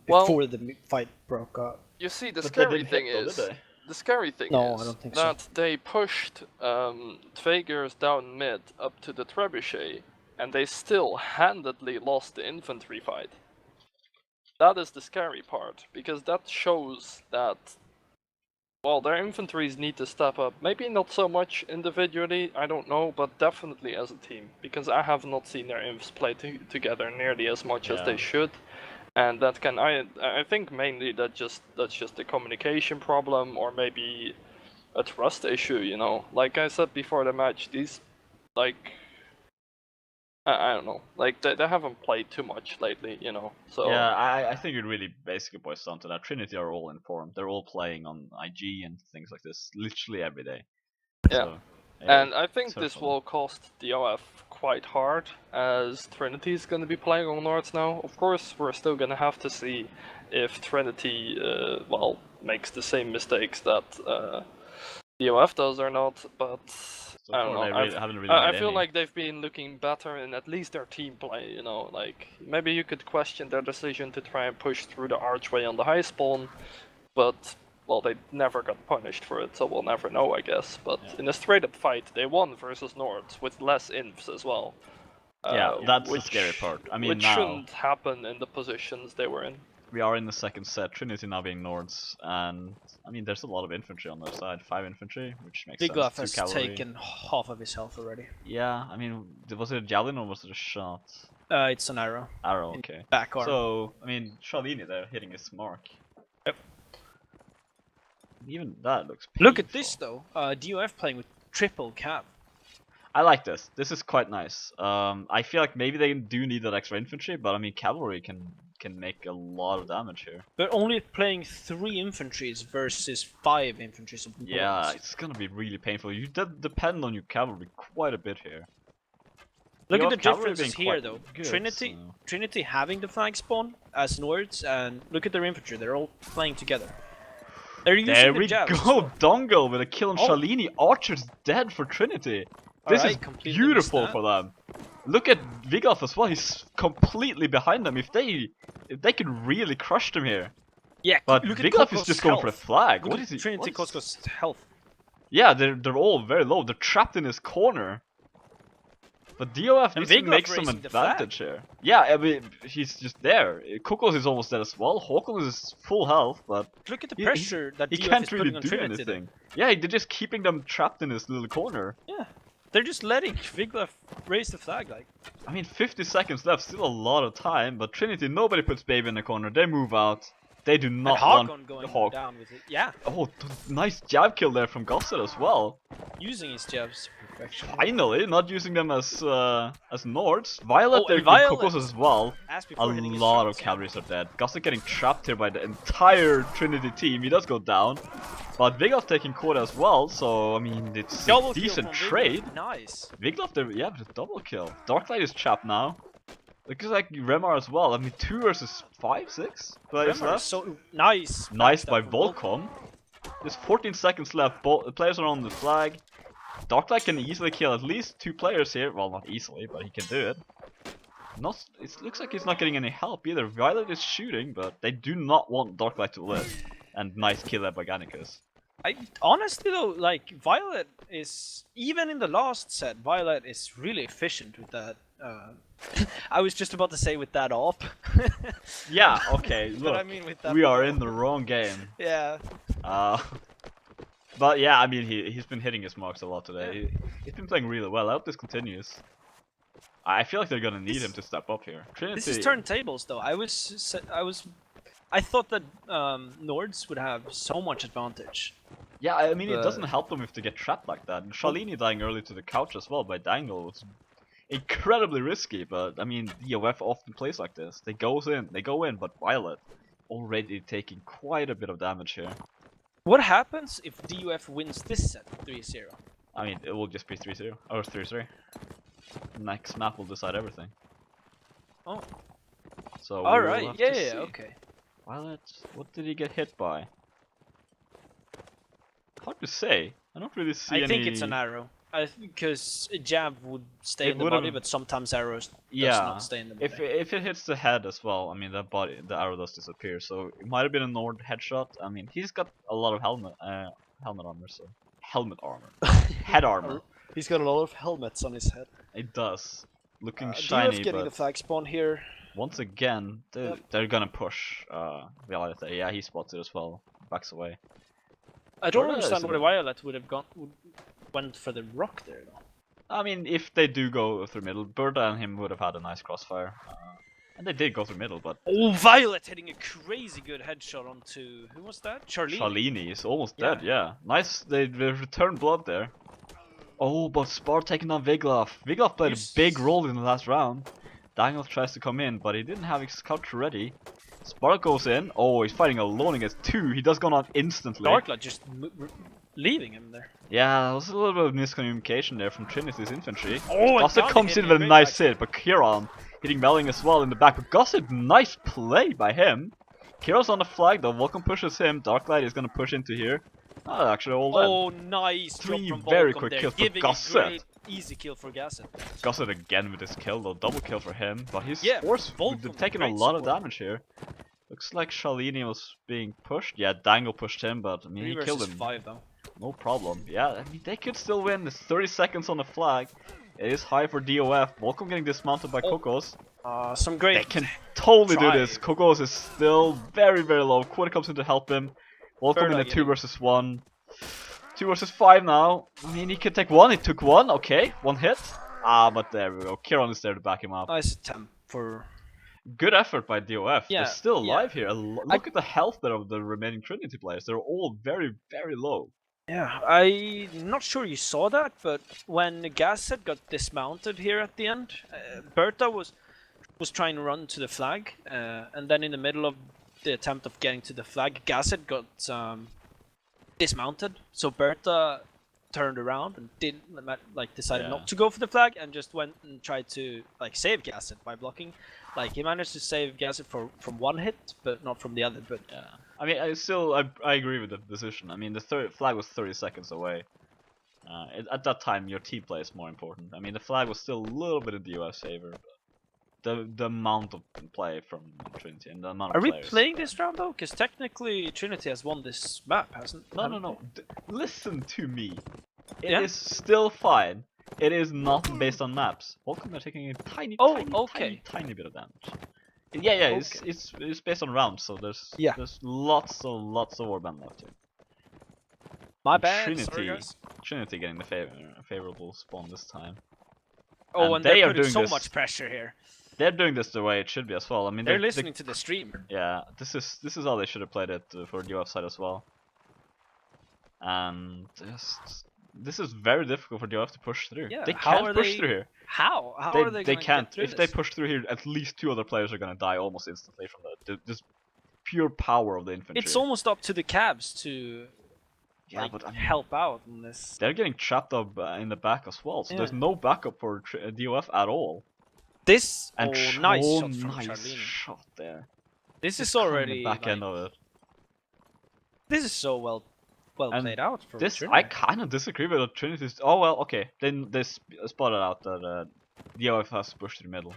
before the fight broke out. You see, the scary thing is, I don't think that they pushed Tvagers down mid up to the trebuchet, and they still handedly lost the infantry fight. That is the scary part, because that shows that, well, their infantries need to step up. Maybe not so much individually, I don't know, but definitely as a team, because I have not seen their infs play together nearly as much as they should. And that can, I think mainly that's just a communication problem, or maybe a trust issue, you know. Like I said before the match, these, like, I don't know, like they haven't played too much lately, you know. So yeah, I think it really basically boils down to that. Trinity are all informed. They're all playing on IG and things like this literally every day. Yeah. So, yeah, and I think this will cost DoF quite hard, as Trinity is going to be playing on Nords now. Of course, we're still going to have to see if Trinity, well, makes the same mistakes that DoF does or not, but so I don't know. I feel like they've been looking better in at least their team play, you know. Like, maybe you could question their decision to try and push through the archway on the high spawn, but, well, they never got punished for it, so we'll never know, I guess. But in a straight-up fight, they won versus Nords with less infs as well. Yeah, that's the scary part. I mean, which shouldn't happen in the positions they were in. We are in the second set, Trinity now being Nords, and I mean, there's a lot of infantry on their side, 5 infantry, which makes sense. DoF has taken half of his health already. Yeah, I mean, was it a javelin or was it a shot? It's an arrow. Arrow, okay. Back arm. So, I mean, Shalini there hitting his mark. Yep. Even that looks painful. Look at this though, DoF playing with triple cap. I like this. This is quite nice. I feel like maybe they do need that extra infantry, but I mean, cavalry can make a lot of damage here. They're only playing 3 infantries versus 5 infantries. Yeah, it's gonna be really painful. You depend on your cavalry quite a bit here. Look at the differences here though. Trinity having the flag spawn as Nords, and look at their infantry. They're all playing together. They're using there the we jabs. go, Dongo with a kill on Shalini. Archer's dead for Trinity. This is beautiful for them. Look at Vigolf as well. He's completely behind them. If they could really crush them here. Yeah, but Vigolf is just going for the flag. What is he? Trinity Costco's health. Yeah, they're all very low. They're trapped in his corner. But DoF needs to make some advantage here. Yeah, I mean, he's just there. Kokos is almost dead as well. Håkon is full health, but look at the pressure that he DoF can't is really putting on do Trinity. anything. Yeah, they're just keeping them trapped in this little corner. Yeah, they're just letting Vigolf raise the flag. Like, I mean, 50 seconds left, still a lot of time. But Trinity, nobody puts Baby in the corner. They move out. They do not want going Hawk down with it. Yeah. Oh, nice jab kill there from Gossett as well. Using his jabs to perfection. Finally, not using them as Nords. Violet there with Kokos as well. A lot of cavalries are dead. Gossett getting trapped here by the entire Trinity team. He does go down. But Vigolf taking Koda as well, so I mean, it's a decent trade. Nice. Vigolf there, yeah, but a double kill. Darklight is trapped now. Looks like Remar as well. I mean, 2 versus 5, 6 players left. So nice. Nice by Volcom. There's 14 seconds left. Both the players are on the flag. Darklight can easily kill at least 2 players here. Well, not easily, but he can do it. It looks like he's not getting any help either. Violet is shooting, but they do not want Darklight to live. And nice kill by Garnicus. Honestly though, like Violet is, even in the last set, Violet is really efficient with that. I was just about to say with that op. Yeah, okay, look, But I mean with that we are ball. in the wrong game. Yeah. But yeah, I mean he's been hitting his marks a lot today. Yeah. He's been playing really well. I hope this continues. I feel like they're gonna need him to step up here. Trinity. This is turntables though. I thought that Nords would have so much advantage. Yeah, I mean it doesn't help them if they get trapped like that. And Shalini dying early to the couch as well by Dangle was incredibly risky. But I mean DoF often plays like this. They go in, but Violet already taking quite a bit of damage here. What happens if DoF wins this set 3-0? I mean it will just be 3-0 or 3-3. Next map will decide everything. Oh. So All we will right. have Yeah, to yeah, see. okay. Violet, what did he get hit by? Hard to say. I don't really see any. I think it's an arrow. Because a jab would stay It in the would've- body, but sometimes arrows does Yeah, not stay in the body. if it hits the head as well, I mean the arrow does disappear. So it might have been a Nord headshot. I mean he's got a lot of helmet armor, so helmet armor, head armor. He's got a lot of helmets on his head. It does, looking DoF shiny. getting But the flag spawn here. once again, they're gonna push. Violet. Yeah, he spots it as well. Backs away. I don't Berta understand is why a- Violet would have went for the rock there though. I mean, if they do go through middle, Berta and him would have had a nice crossfire. And they did go through middle, but Oh, Violet hitting a crazy good headshot onto, who was that? Charlene. Shalini is almost Yeah. dead, yeah. Nice, they returned blood there. Oh, but Spar taking on Vigloff. Vigloff played a big role in the last round. Daniel tries to come in, but he didn't have his couch ready. Spar goes in. Oh, he's fighting alone against 2. He does go on instantly. Darklight just leaving him there. Yeah, there was a little bit of miscommunication there from Trinity's infantry. Oh, and Gossip Gunny comes in hitting with a a great nice backside. hit, but Kiran hitting Melling as well in the back. But Gossip, nice play by him. Kiran's on the flag though. Vulcan pushes him. Darklight is gonna push into here. Oh, actually all dead. Oh, nice drop 3 from very Volcom quick there, kills for giving Gossip. a great easy kill for Gasset. Gossip again with his kill though. Double kill for him. But he's Yeah, Volcan taking a great lot of support. damage here. Looks like Shalini was being pushed. Yeah, Dangle pushed him, but I mean 3 he killed versus him. 5 though. No problem. Yeah, I mean, they could still win. There's 30 seconds on the flag. It is high for DoF. Volcom getting dismounted by Kokos. Some great. They can totally do try. this. Kokos is still very, very low. Quinn comes in to help him. Volcom in a Berta 2 versus 1. 2 versus 5 now. I mean, he could take 1. He took 1. Okay, 1 hit. But there we go. Kiran is there to back him up. Nice attempt for. Good effort by DoF. Yeah, They're still yeah. alive here. Look at the health there of the remaining Trinity players. They're all very, very low. Yeah, I'm not sure you saw that, but when Gasset got dismounted here at the end, Berta was trying to run to the flag, and then in the middle of the attempt of getting to the flag, Gasset got dismounted. So Berta turned around and decided not to go for the flag and just went and tried to save Gasset by blocking. He managed to save Gasset from 1 hit, but not from the other. But yeah, I mean, I agree with the decision. I mean, the flag was 30 seconds away. At that time, your team play is more important. I mean, the flag was still a little bit in the US favor, but the amount of play from Trinity and the amount of are we players. playing this round though? Because technically Trinity has won this map, hasn't? No. Listen to me. It Yeah? is still fine. It is not based on maps. Volcom are taking a tiny, tiny bit of damage. Yeah, Okay. it's based on rounds, so there's Yeah. lots of warband left here. My And bad. Trinity, Sorry, guys. Trinity getting the favorable spawn this time. Oh, and and they they're are putting doing so this- much pressure here. They're doing this the way it should be as well. I mean, They're listening to the stream. Yeah, this is how they should have played it for the DoF side as well. And this is very difficult for DoF to push through. Yeah, They how can't are push they- through here. How are they? They gonna can't. Get through If they this? push through here, at least 2 other players are gonna die almost instantly from this pure power of the infantry. It's almost up to the cabs to yeah, but I mean, help out in this. they're getting trapped up in the back as well, so there's Yeah. no backup for DoF at all. This And nice oh, shot from nice Charlene. shot there. This is Just caught in already the back end of it. this is so well well And played out for this, Trinity. I kind of disagree with Trinity's. Oh well, okay. Then they spotted out that DoF has to push to the middle,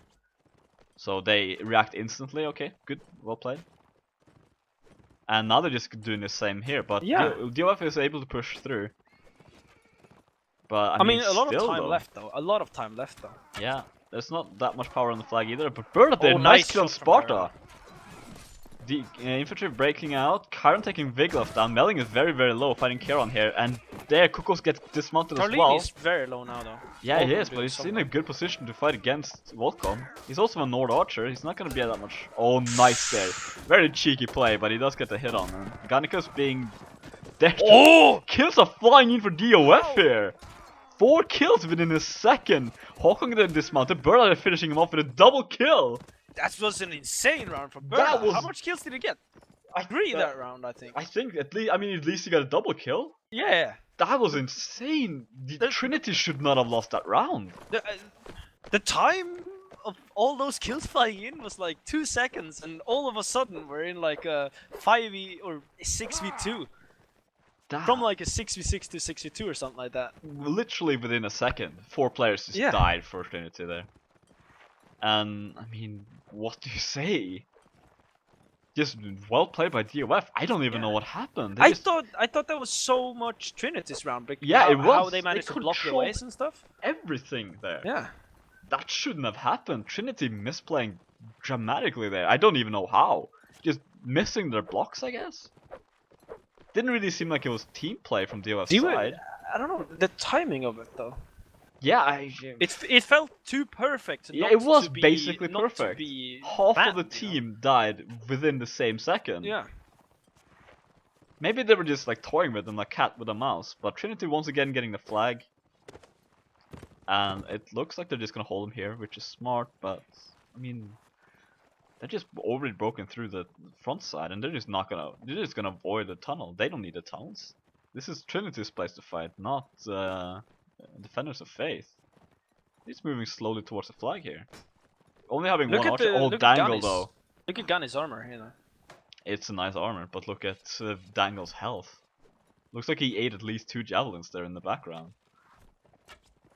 so they react instantly. Okay, good, well played. And now they're just doing the same here, but Yeah. DoF is able to push through. But I mean, a lot of still, time though, left though. A lot of time left though. Yeah, there's not that much power on the flag either. But Bird there, Oh, nice nice kill on shot from Sparta. Bird. The infantry breaking out, Karen taking Vigloff down, Melling is very very low, fighting Kieran here, and there Kukos gets dismounted as well. Carlini's very low now though. Yeah, he Volcom is, but doing he's in a something. good position to fight against Volcom. He's also a Nord Archer, he's not gonna be that much. Oh, nice there. Very cheeky play, but he does get the hit on him. Gannikus being there. Oh! Kills are flying in for DoF here. 4 kills within a second. Håkon getting dismounted, Bird finishing him off with a double kill. That was an insane round from That Berda. was- How much kills did he get? 3 that round, I think. I think at least he got a double kill. Yeah. That was insane. The Trinity should not have lost that round. The time of all those kills flying in was like 2 seconds, and all of a sudden we're in like a 5v or 6v2. From like a 6v6 to 6v2 or something like that. Literally within a second, 4 players just died for Trinity there. And I mean, what do you say? Just well played by DoF. I don't even know what happened. I thought that was so much Trinity's round. Because it was. How they managed to block the controlled ways and stuff. Everything there. Yeah. That shouldn't have happened. Trinity misplaying dramatically there. I don't even know how. Just missing their blocks, I guess. Didn't really seem like it was team play from DoF's side. I don't know the timing of it though. Yeah, it felt too perfect. Yeah, it was basically not perfect. To be Half banned, of the team died within the same second. Yeah. Maybe they were just like toying with them like cat with a mouse. But Trinity once again getting the flag. And it looks like they're just gonna hold him here, which is smart, but I mean, they're just already broken through the front side, and they're just gonna avoid the tunnel. They don't need the tunnels. This is Trinity's place to fight, not Defenders of Faith. He's moving slowly towards the flag here. Only having one archer. Oh, Dangle though. Look at Gunny's armor here. It's a nice armor, but look at Dangle's health. Looks like he ate at least 2 javelins there in the background.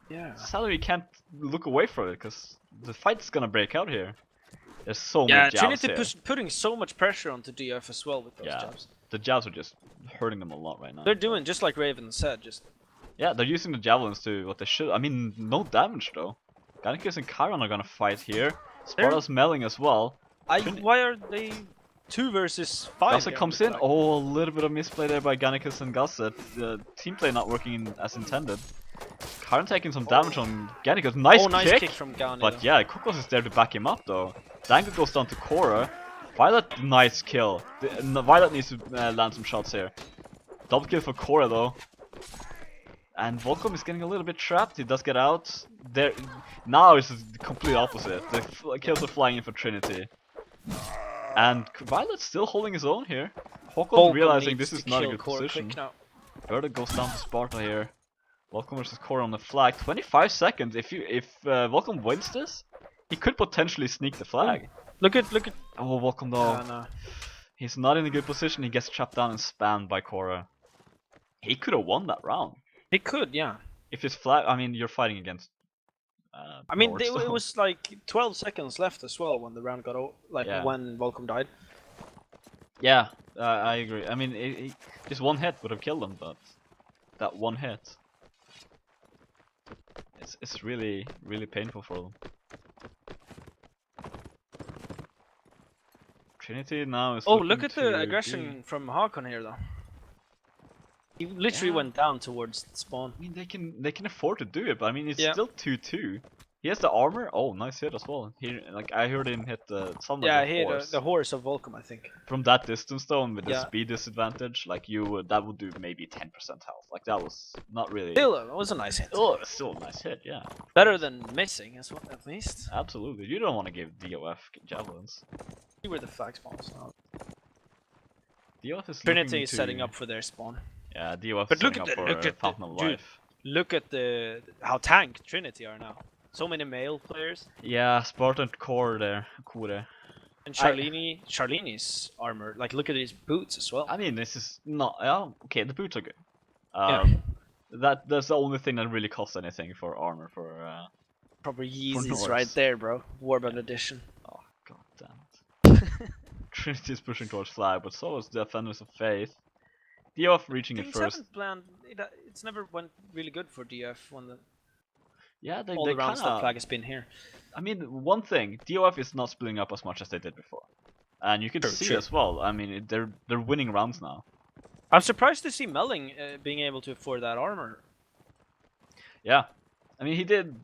Yeah. Sadly, you can't look away from it because the fight's gonna break out here. There's so many jabs Trinity here. putting so much pressure onto DoF as well with those jabs. The jabs are just hurting them a lot right now. They're doing just like Raven said, Yeah, they're using the javelins to what they should. I mean, no damage though. Gannikus and Chiron are gonna fight here. Sparta's melling as well. Why are they 2 versus 5? Gasset comes in. Oh, a little bit of misplay there by Gannikus and Gasset. The team play not working as intended. Chiron taking some damage on Gannikus. Nice kick from Gani. But yeah, Kukos is there to back him up though. Dangle goes down to Cora. Violet, nice kill. Violet needs to land some shots here. Double kill for Cora though. And Volcom is getting a little bit trapped. He does get out. There, now it's the complete opposite. The kills are flying in for Trinity. And Violet's still holding his own here. Håkon realizing this is not a good position. Berta goes down to Sparta here. Volcom versus Cora on the flag. 25 seconds. If Volcom wins this, he could potentially sneak the flag. Look at. Oh, Volcom though. No. He's not in a good position. He gets trapped down and spammed by Cora. He could have won that round. He could, yeah. If his flag, I mean, you're fighting against. I mean, it was like 12 seconds left as well when the round got over. When Volcom died. Yeah, I agree. I mean, just one hit would have killed him, but that one hit. It's really painful for them. Trinity now is. Oh, look at the aggression from Håkon here, though. He literally went down towards the spawn. I mean, they can afford to do it, but I mean, it's still 2-2. He has the armor. Oh, nice hit as well. He I heard him hit someone. Yeah, he hit the horse of Volcom, I think. From that distance though, and with the speed disadvantage, like that would do maybe 10% health. Like that was not really. Still, it was a nice hit. Oh, it's still a nice hit, yeah. Better than missing, at least. Absolutely, you don't want to give DoF javelins. See where the flag spawns now. DoF is Trinity is setting up for their spawn. Yeah, DoF is setting up for Fountain of Life. Look at how tanked Trinity are now. So many male players. Yeah, Spartan core there. Kore. And Charlini's armor, like look at his boots as well. I mean, this is not. Okay, the boots are good. Yeah. That's the only thing that really costs anything for armor for. Proper Norse. Yeezys right there, bro. Warband edition. Oh god damn it. Trinity is pushing towards flag, but so is the Defenders of Faith. DoF reaching it Things first. haven't planned. It's never went really good for DoF when They all the rounds kinda, that flag has been here. I mean, one thing, DoF is not splitting up as much as they did before, and you can see as well. I mean, they're winning rounds now. I'm surprised to see Melling being able to afford that armor. Yeah, I mean, he did.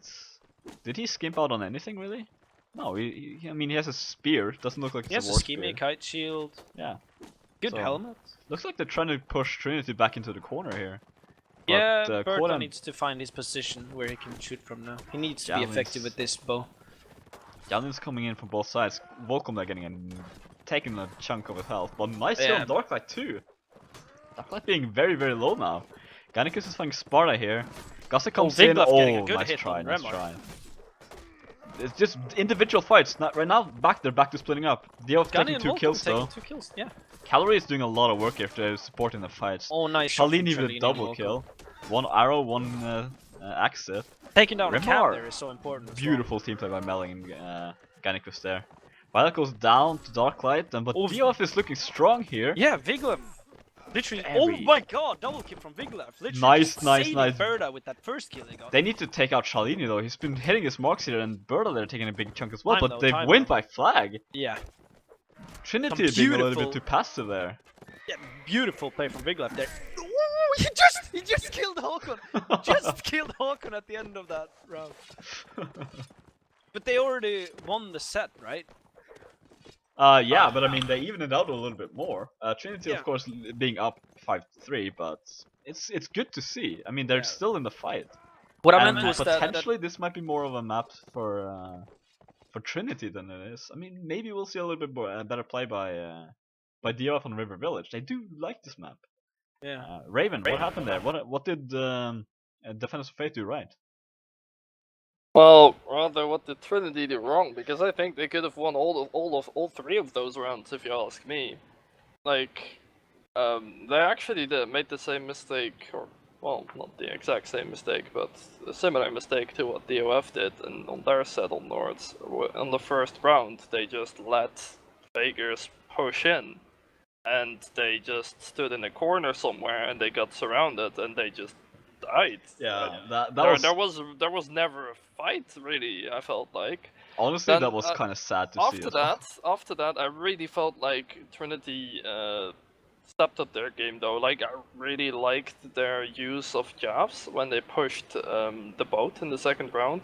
Did he skimp out on anything really? No, I mean, he has a spear. Doesn't look like it's He has a a war scheme, spear. kite shield. Yeah. Good So, helmet. Looks like they're trying to push Trinity back into the corner here. But, Yeah, Berta Koran needs to find his position where he can shoot from now. He needs to be Javelin's- effective with this bow. Javelin's coming in from both sides. Volcom they're taking a chunk of his health. But nice Yeah. on Darklight too. Darklight being very, very low now. Gannicus is finding Sparta here. Gassa comes in. Viglaf getting a Oh, good nice hit try, on nice Remar. try. It's just individual fights. Right now, they're back to splitting up. DoF Gunny taking and 2 Volcom kills taking though. 2 kills, yeah. Calorie is doing a lot of work here to supporting the fights. Oh, nice shot from Shalini with a Shalini and double Volcom. kill. 1 arrow, 1 exit. Taking down a cat Remar. there is so important. as well. Beautiful team play by Melling and Gannicus there. Violet goes down to Darklight, but Oh, DoF is looking strong here. Yeah, Viglaf. Literally. Very- Oh my god, double kill from Viglaf. Literally Nice, just nice, saving nice. Berta with that first kill they got. They need to take out Shalini though. He's been hitting his marks here, and Berta they're taking a big chunk as well. Time But though, they time win though. by flag. Yeah. Trinity Some being a little beautiful- bit too passive there. Yeah, beautiful play from Viglaf there. Ooh, he just killed Håkon. Just killed Håkon at the end of that round. But they already won the set, right? Yeah, but I mean they even it out a little bit more. Trinity Yeah. of course being up 5-3, but it's good to see. I mean they're Yeah. still in the fight. What I And meant was that potentially this might be more of a map for Trinity than it is. I mean maybe we'll see a little bit more better play by DoF on River Village. They do like this map. yeah. Raven, what happened there? What did Defenders of Fate do right? Well, rather, what did Trinity do wrong? Because I think they could have won all 3 of those rounds, if you ask me. Like, they actually made the same mistake, or well, not the exact same mistake, but a similar mistake to what DoF did on their set on Nords. On the first round, they just let Vagers push in, and they just stood in a corner somewhere, and they got surrounded, and they just died. There was never a fight really. I felt like. Honestly, Then, that was kind of sad to see. After that, I really felt like Trinity stepped up their game though. Like I really liked their use of jabs when they pushed the boat in the second round,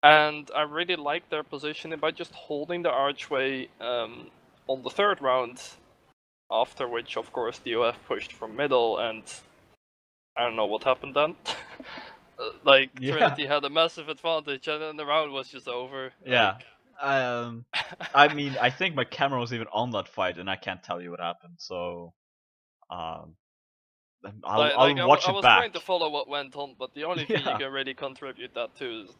and I really liked their positioning by just holding the archway on the third round. After which, of course, DoF pushed from middle, and I don't know what happened then. Trinity had a massive advantage, and then the round was just over. Yeah. I mean, I think my camera was even on that fight, and I can't tell you what happened. So, I'll watch I it was back. trying to follow what went on, but the only thing Yeah. you can really contribute that to is,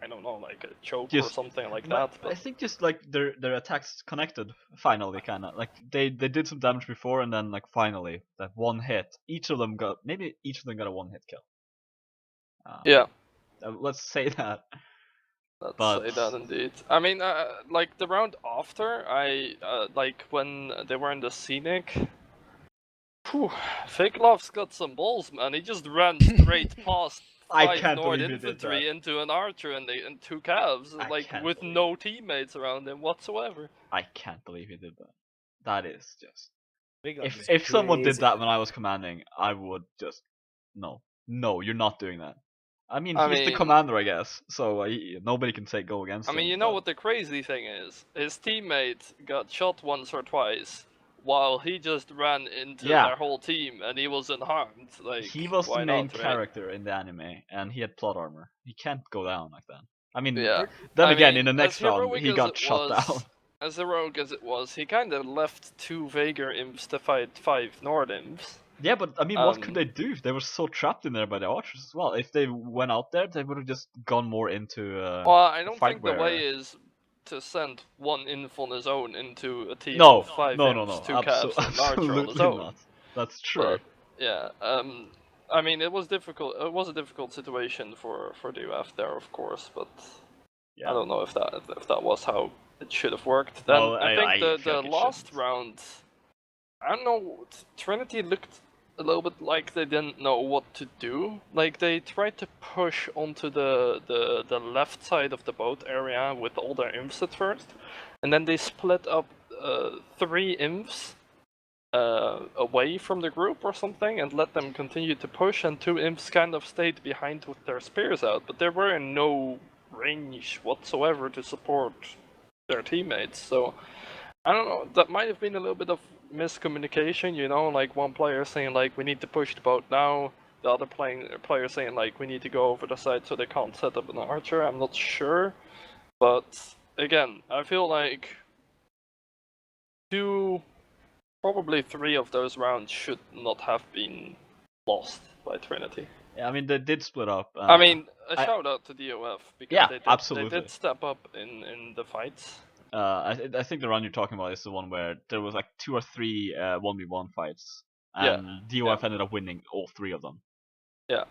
I don't know, like a choke or Just- something like But that. I But think just like their attacks connected finally, kind of like they did some damage before, and then like finally that one hit. Each of them got a 1-hit kill. yeah, Let's say that. let's But- say that indeed. I mean, like the round after, like when they were in the scenic. Viglav's got some balls, man. He just ran straight past I 5 can't Nord believe he did infantry that. into an archer and 2 calves, I like can't with believe no teammates around him whatsoever. I can't believe he did that. That is just. Viglaf is If someone did crazy. that when I was commanding, I would just no, you're not doing that. I mean, he's the mean- commander, I guess, so nobody can say go against I him. mean, you know but- what the crazy thing is? His teammate got shot once or twice, while he just ran into Yeah. their whole team and he was unharmed. Like He was the why main not, right? character in the anime, and he had plot armor. He can't go down like that. I mean, Yeah. then I again, mean, in the next as round, heroic he as got it shot was- down. As heroic as it was, he kind of left 2 Vager imps to fight 5 Nord imps. Yeah, but I mean, what could Um, they do? They were so trapped in there by the archers as well. If they went out there, they would have just gone more into. Well, I don't fight think the where- way is to send one inf on his own into a team No, of 5 no, imps, 2 no, calves, and an archer on his absolutely own. not. That's true. But yeah, I mean, it was difficult. It was a difficult situation for DoF there, of course, but Yeah. I don't know if that was how it should have worked. Then Well, I think feel the like it last shouldn't. round, I don't know, Trinity looked a little bit like they didn't know what to do. Like they tried to push onto the left side of the boat area with all their imps at first, and then they split up 3 imps away from the group or something and let them continue to push, and 2 imps kind of stayed behind with their spears out, but they were in no range whatsoever to support their teammates. So I don't know, that might have been a little bit of miscommunication, you know, like one player saying like we need to push the boat now, the other player saying like we need to go over the side so they can't set up an archer. I'm not sure, but again, I feel like probably 3 of those rounds should not have been lost by Trinity. Yeah, I mean they did split up. I mean, a shout out to DoF because Yeah, they absolutely. did step up in the fights. I think the run you're talking about is the one where there was like 2 or 3 1v1 fights, and DoF ended up winning all 3 of them. Yeah.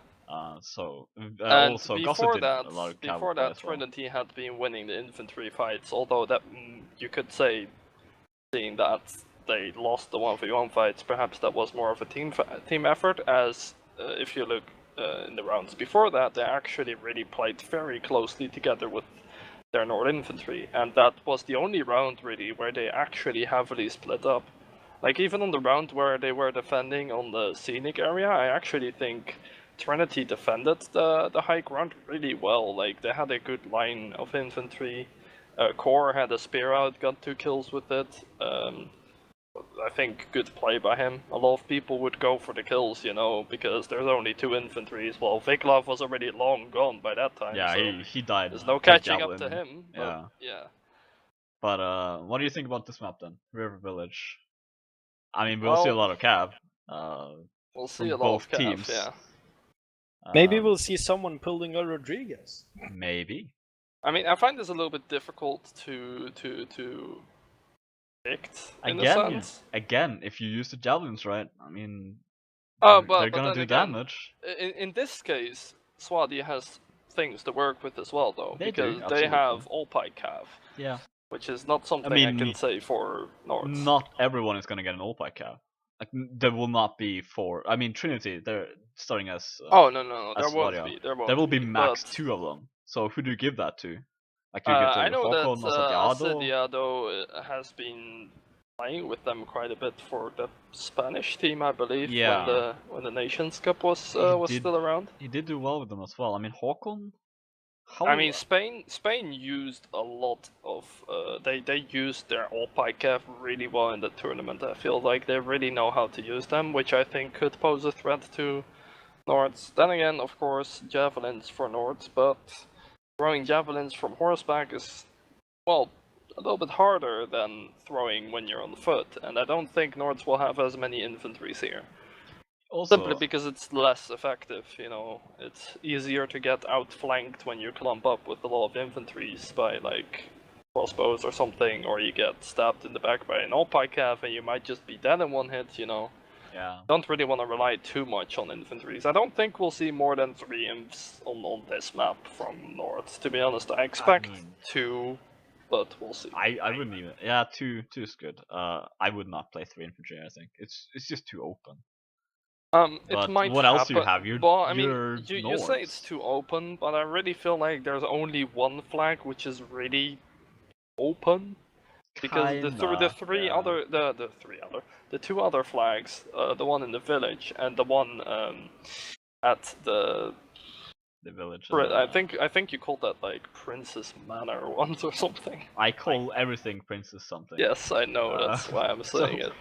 So And also before did a lot of before play that, as well. Trinity had been winning the infantry fights. Although that you could say, seeing that they lost the 1v1 fights, perhaps that was more of a team effort. As if you look in the rounds before that, they actually really played very closely together with their Nord infantry, and that was the only round really where they actually heavily split up. Like even on the round where they were defending on the scenic area, I actually think Trinity defended the high ground really well. Like they had a good line of infantry. Core had a spear out, got 2 kills with it. I think good play by him. A lot of people would go for the kills, you know, because there's only 2 infantries. Well, Viglov was already long gone by that time. Yeah, so he died. there's no catching up to him. But, yeah. But what do you think about this map then, River Village? I mean, we'll see a lot of cab. We'll see from a lot both of teams. yeah. Maybe we'll see someone pulling a Rodriguez. Maybe. I mean, I find this a little bit difficult to predict in a sense. Again, if you use the javelins right, I mean, But they're gonna do again, damage. In this case, Swadi has things to work with as well, though, because absolutely. they have all pike cav. Yeah. Which is not something I can say for Nords. Not everyone is gonna get an all pike cav. Like there will not be 4. I mean, Trinity, they're starting as. Oh no, there won't Varia. be. There will be max 2 of them. So who do you give that to? Like you I give to know Håkon, that Asediado. Asediado has been playing with them quite a bit for the Spanish team, I believe. Yeah. When the Nations Cup was still around. He did do well with them as well. I mean, Håkon. I mean, Spain used a lot of they used their all pike cav really well in the tournament. I feel like they really know how to use them, which I think could pose a threat to Nords. Then again, of course, javelins for Nords, but throwing javelins from horseback is, well, a little bit harder than throwing when you're on foot, and I don't think Nords will have as many infantries here. Also, simply because it's less effective, you know. It's easier to get outflanked when you clump up with a lot of infantries by, like, crossbows or something, or you get stabbed in the back by an all-pike cav and you might just be dead in one hit, you know. Yeah. Don't really want to rely too much on infantries. I don't think we'll see more than 3 imps on this map from North, to be honest. I expect 2, but we'll see. I wouldn't even. Yeah, 2 is good. I would not play 3 infantry. I think it's just too open. It might what else do you have? Well, I mean, you say it's too open, but I really feel like there's only one flag which is really open, because the 2 other flags, the one in the village and the one at the village. I think you called that like Princess Manor once or something. I call everything Princess something. Yes, I know. That's why I'm saying it.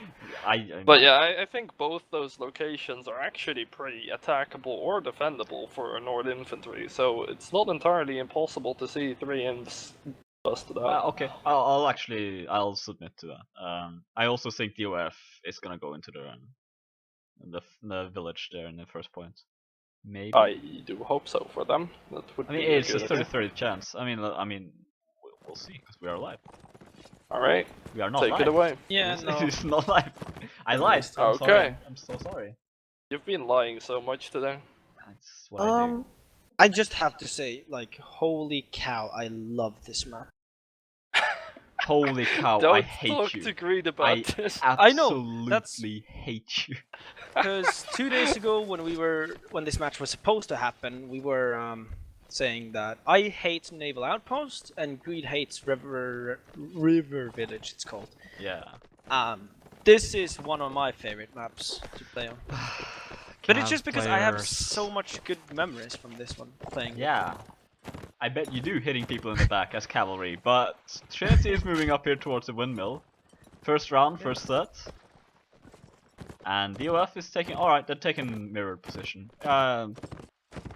But yeah, I think both those locations are actually pretty attackable or defendable for Nord infantry. So it's not entirely impossible to see 3 imps busted out. Okay, I'll submit to that. I also think DoF is gonna go into the village there in the first point. Maybe. I do hope so for them. That would I mean, be it's a a 30-30 chance. I mean, we'll see, because we are live. Alright, We are not take live. it away. Yeah, It's, no. it's not live. I lied. I'm Okay. sorry. I'm so sorry. You've been lying so much today. That's what I do. I just have to say, like, holy cow, I love this map. Holy cow, Don't I hate talk you. to Greed about I this. I know, absolutely hate you. Because 2 days ago, when this match was supposed to happen, we were saying that I hate Naval Outpost and Greed hates River Village. It's called. Yeah. This is one of my favorite maps to play on. But it's just because I have Players. so much good memories from this one playing. Yeah. I bet you do hitting people in the back as cavalry, but Trinity is moving up here towards the windmill. First round, first set. And DoF is taking, alright, they're taking mirrored position.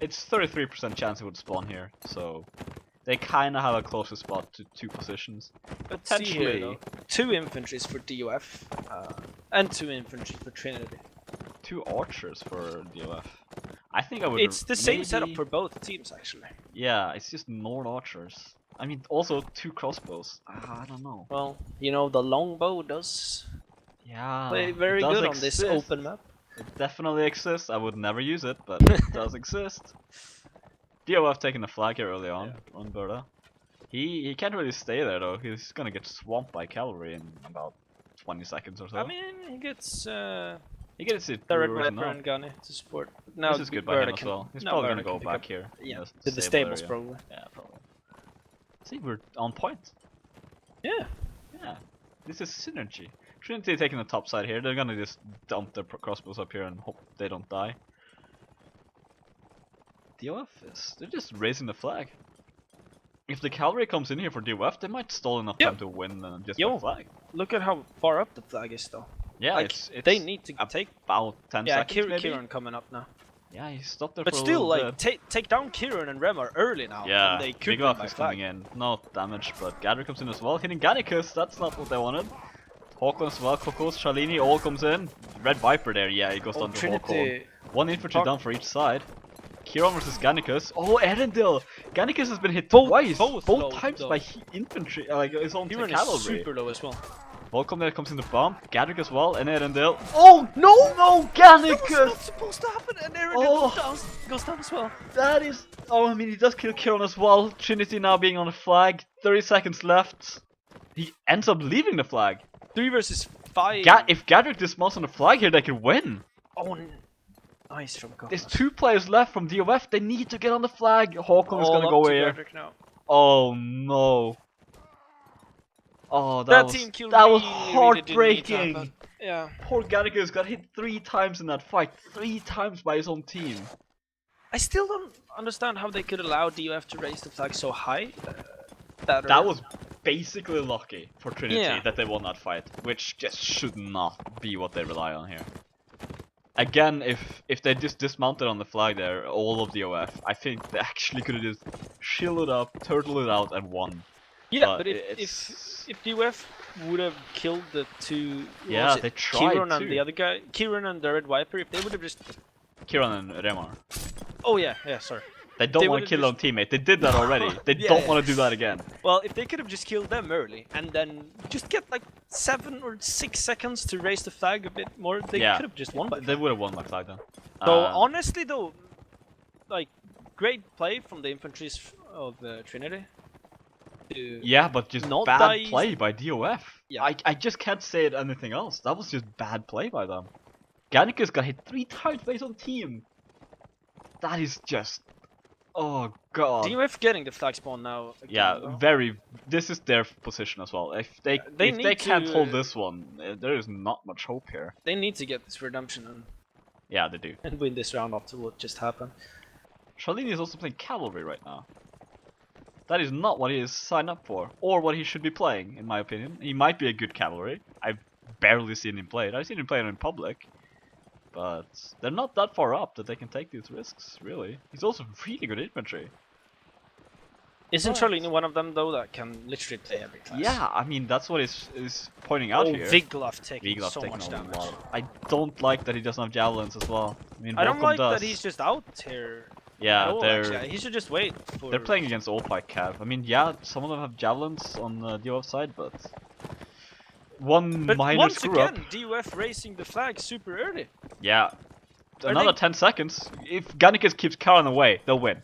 It's 33% chance it would spawn here, so they kinda have a closer spot to 2 positions. But see here, Potentially though, 2 infantries for DoF and 2 infantry for Trinity. 2 archers for DoF. I think I would. It's the same setup maybe- for both teams, actually. Yeah, it's just more archers. I mean, also 2 crossbows. I don't know. Well, you know, the longbow does Yeah, play it very does good on this exist. open map. It definitely exists. I would never use it, but it does exist. DoF taking the flag here early on Berta. He can't really stay there though. He's gonna get swamped by cavalry in about 20 seconds or so. I mean, he gets he gets it. the Red risen Viper up. and Gunny to support. Now This is good by Berta him as can- well. He's no, probably Berta gonna can go pick back up- here. Yeah, Just to the stable stables area. probably. Yeah, probably. See, we're on point. Yeah. Yeah, this is synergy. Trinity taking the top side here. They're gonna just dump their crossbows up here and hope they don't die. DoF is, they're just raising the flag. If the cavalry comes in here for DoF, they might stall enough time to win just by flag. Look at how far up the flag is, though. Yeah, Like, it's they need to take. about 10 Yeah, seconds maybe. Kieran coming up now. Yeah, he stopped there But for a still, little like, bit. take down Kieran and Remar early now. Yeah, and they could Big win Off by is flag. coming in. No damage, but Gather comes in as well. Hitting Gannicus, that's not what they wanted. Håkon as well, Kokos, Shalini, all comes in. Red Viper there, yeah, he goes down to Håkon. Trinity. 1 infantry Talk- down for each side. Kieran versus Gannicus. Oh, Erendil! Gannicus has been hit Both- twice! both low, times though. by infantry, like his own Kieran is cavalry. super low as well. Volcom there comes in the bomb. Gadrick as well, and Erendil. Oh, no! No, Gannicus! That was not supposed to happen, and Aaron Oh. goes down as well. That is... Oh, I mean, he does kill Kieran as well. Trinity now being on the flag. 30 seconds left. He ends up leaving the flag. 3 versus 5. If Gadrick dismounts on the flag here, they could win. Oh, nice from Kokos. There's 2 players left from DoF. They need to get on the flag. Håkon is All gonna up go to here. Gadrick now. Oh no. Oh, That was, team kill that was really didn't need to heartbreaking. happen. Yeah. Poor Gadrick got hit 3 times in that fight. 3 times by his own team. I still don't understand how they could allow DoF to raise the flag so high. That was basically lucky for Trinity that they won that fight, which just should not be what they rely on here. Again, if they just dismounted on the flag there, all of DoF, I think they actually could have just shielded up, turtled it out, and won. Yeah, but it's- if DoF would have killed the 2, Yeah, was it they tried Kieran to. and the other guy, Kieran and the Red Viper, if they would have just, Kieran and Remar. oh yeah, sorry. They don't They want to would've kill their own teammate. They did that already. They Yeah, don't yeah. want to do that again. Well, if they could have just killed them early and then just get like 7 or 6 seconds to raise the flag a bit more, they Yeah. could have just won by They would have won that flag then. So honestly though, like, great play from the infantries of Trinity. Yeah, but just not bad die play by DoF. Yeah. I just can't say it anything else. That was just bad play by them. Gannicus got hit 3 times by his own team. That is just... Oh god. DoF getting the flag spawn now. Again, Yeah, though. very... This is their position as well. If they need can't to, hold this one, there is not much hope here. They need to get this redemption Yeah, they do. and win this round after what just happened. Shalini is also playing cavalry right now. That is not what he is signed up for, or what he should be playing, in my opinion. He might be a good cavalry. I've barely seen him play it. I've seen him play it in public. But they're not that far up that they can take these risks, really. He's also really good infantry. Isn't Right. Charlene one of them though that can literally play every class? Yeah, I mean, that's what is pointing out here. Viglaf taking Viglaf so taking much a damage. lot. I don't like that he doesn't have javelins as well. I mean, I don't Volcom like does. that he's just out here Yeah, all, they're actually. He should just wait. they're playing against all pike cav. I mean, yeah, some of them have javelins on the DoF side, but one But minor once screw again, up. DoF raising the flag super early. Yeah, Are another they- 10 seconds. If Gannicus keeps Karan away, they'll win.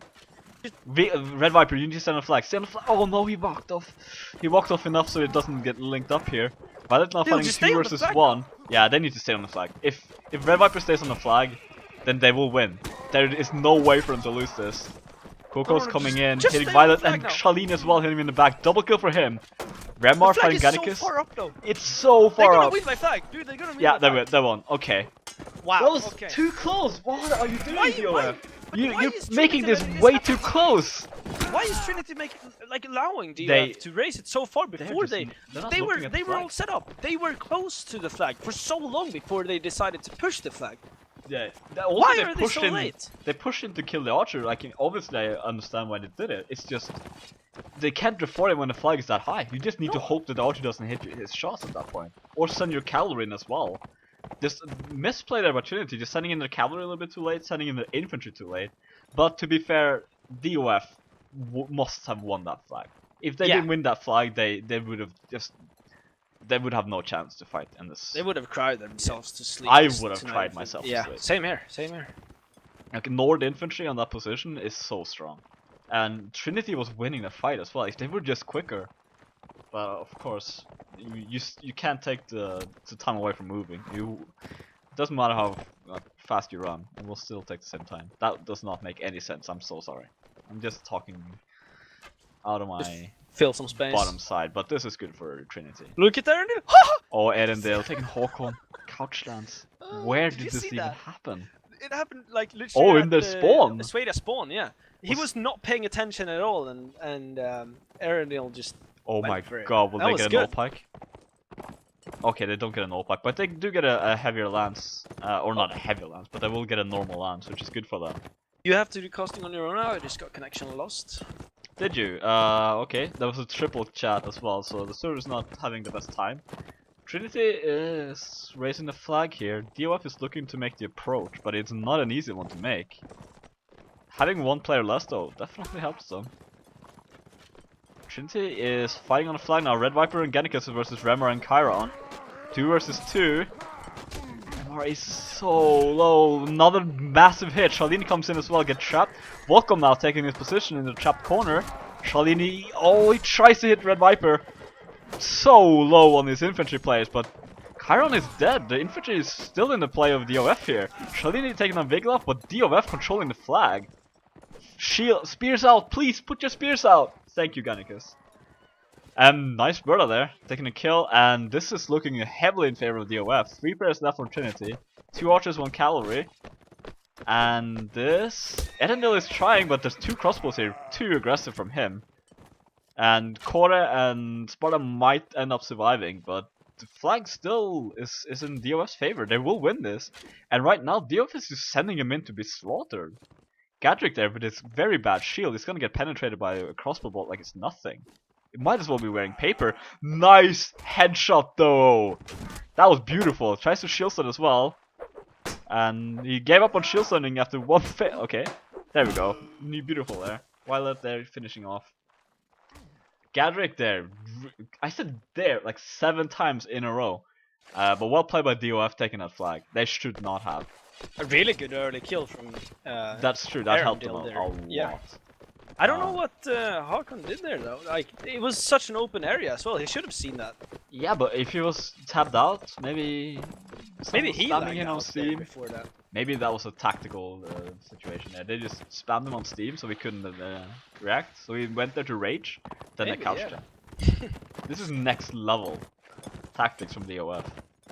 Red Viper, you need to stand on flag. Stand on flag. Oh no, he walked off. He walked off enough so it doesn't get linked up here. Violet now Dude, fighting just 2 stay on the versus flag 1. Yeah, they need to stay on the flag. If Red Viper stays on the flag, then they will win. There is no way for them to lose this. Coco's No, coming just- in, just hitting stay on the Violet, flag and now. Charlene as well, hitting him in the back. Double kill for him. The Remar flag fighting is so Gannicus. far up though. It's so They're far gonna up. win my flag, dude. They're gonna win Yeah, my they flag. win. They won. Okay. Wow. That was okay. too close. What are you doing, Why- DoF? why- but You're why is making Trinity this letting this way happen? too close. Why is Trinity allowing DoF They- to raise it so far before they're not they looking at the were all flag. set up. They were close to the flag for so long before they decided to push the flag. Yeah. Also, Why they are they pushed so in, late? They pushed in to kill the archer. Like, obviously, I understand why they did it. It's just they can't afford it when the flag is that high. You just need to hope that the archer doesn't hit his shots at that point, or send your cavalry in as well. Just misplay their opportunity, just sending in their cavalry a little bit too late, sending in the infantry too late. But to be fair, DoF must have won that flag. If they Yeah. didn't win that flag, they would have just. They would have no chance to fight in this. They would have cried themselves to sleep. I this would have tonight. cried myself to Yeah, sleep. same here. Same here. Like, Nord infantry on that position is so strong. And Trinity was winning the fight as well, if they were just quicker. But of course, you can't take the time away from moving. It doesn't matter how fast you run, it will still take the same time. That does not make any sense, I'm so sorry. I'm just talking out of my Fill some space. bottom side, but this is good for Trinity. Look at Erendil. Oh, Erendil taking Håkon. Couchlands. Where Did did you this see even that? happen? It happened like literally. Oh, at in the spawn? Sweda spawn, yeah. He was not paying attention at all, and Erendil just. Oh went my for it. god, will That they was get an good. old pike? Okay, they don't get an old pike, but they do get a heavier lance. Or not a heavier lance, but they will get a normal lance, which is good for them. You have to do casting on your own now. I just got connection lost. Did you? Okay, there was a triple chat as well, so the server's not having the best time. Trinity is raising the flag here. DoF is looking to make the approach, but it's not an easy one to make. Having one player less though definitely helps them. Trinity is fighting on the flag now. Red Viper and Gannicus versus Remar and Chiron. 2 versus 2. Remar is so low. Another massive hit. Charlene comes in as well, gets trapped. Volcom now taking his position in the trapped corner. Charlene, oh, he tries to hit Red Viper. So low on his infantry players, but Chiron is dead. The infantry is still in the play of DoF here. Charlene taking on Vigloff, but DoF controlling the flag. Shield, spears out, please put your spears out. Thank you, Gannicus. And nice Berta there, taking a kill, and this is looking heavily in favor of DoF. 3 players left from Trinity, 2 archers, 1 cavalry. And this... Erendil is trying, but there's 2 crossbows here, too aggressive from him. And Kore and Sparta might end up surviving, but the flag still is in DoF's favor. They will win this. And right now, DoF is just sending him in to be slaughtered. Gadrick there with his very bad shield is gonna get penetrated by a crossbow bolt like it's nothing. It might as well be wearing paper. Nice headshot though! That was beautiful. Tries to shield stun as well. And he gave up on shield stunning after one fail. Okay, there we go. Beautiful there. Violet there finishing off. Gadrick there. I said there like 7 times in a row. But well played by DoF taking that flag. They should not have. A really good early kill from. That's true, that helped them Erendil a there. lot. Yeah. I don't know what Håkon did there though. Like it was such an open area as well. He should have seen that. Yeah, but if he was tapped out, maybe Maybe he spamming lagged in on out there Steam. before that. Maybe that was a tactical situation there. They just spammed him on Steam so we couldn't react. So he went there to rage, then Maybe, they couched yeah. him. This is next level tactics from DoF.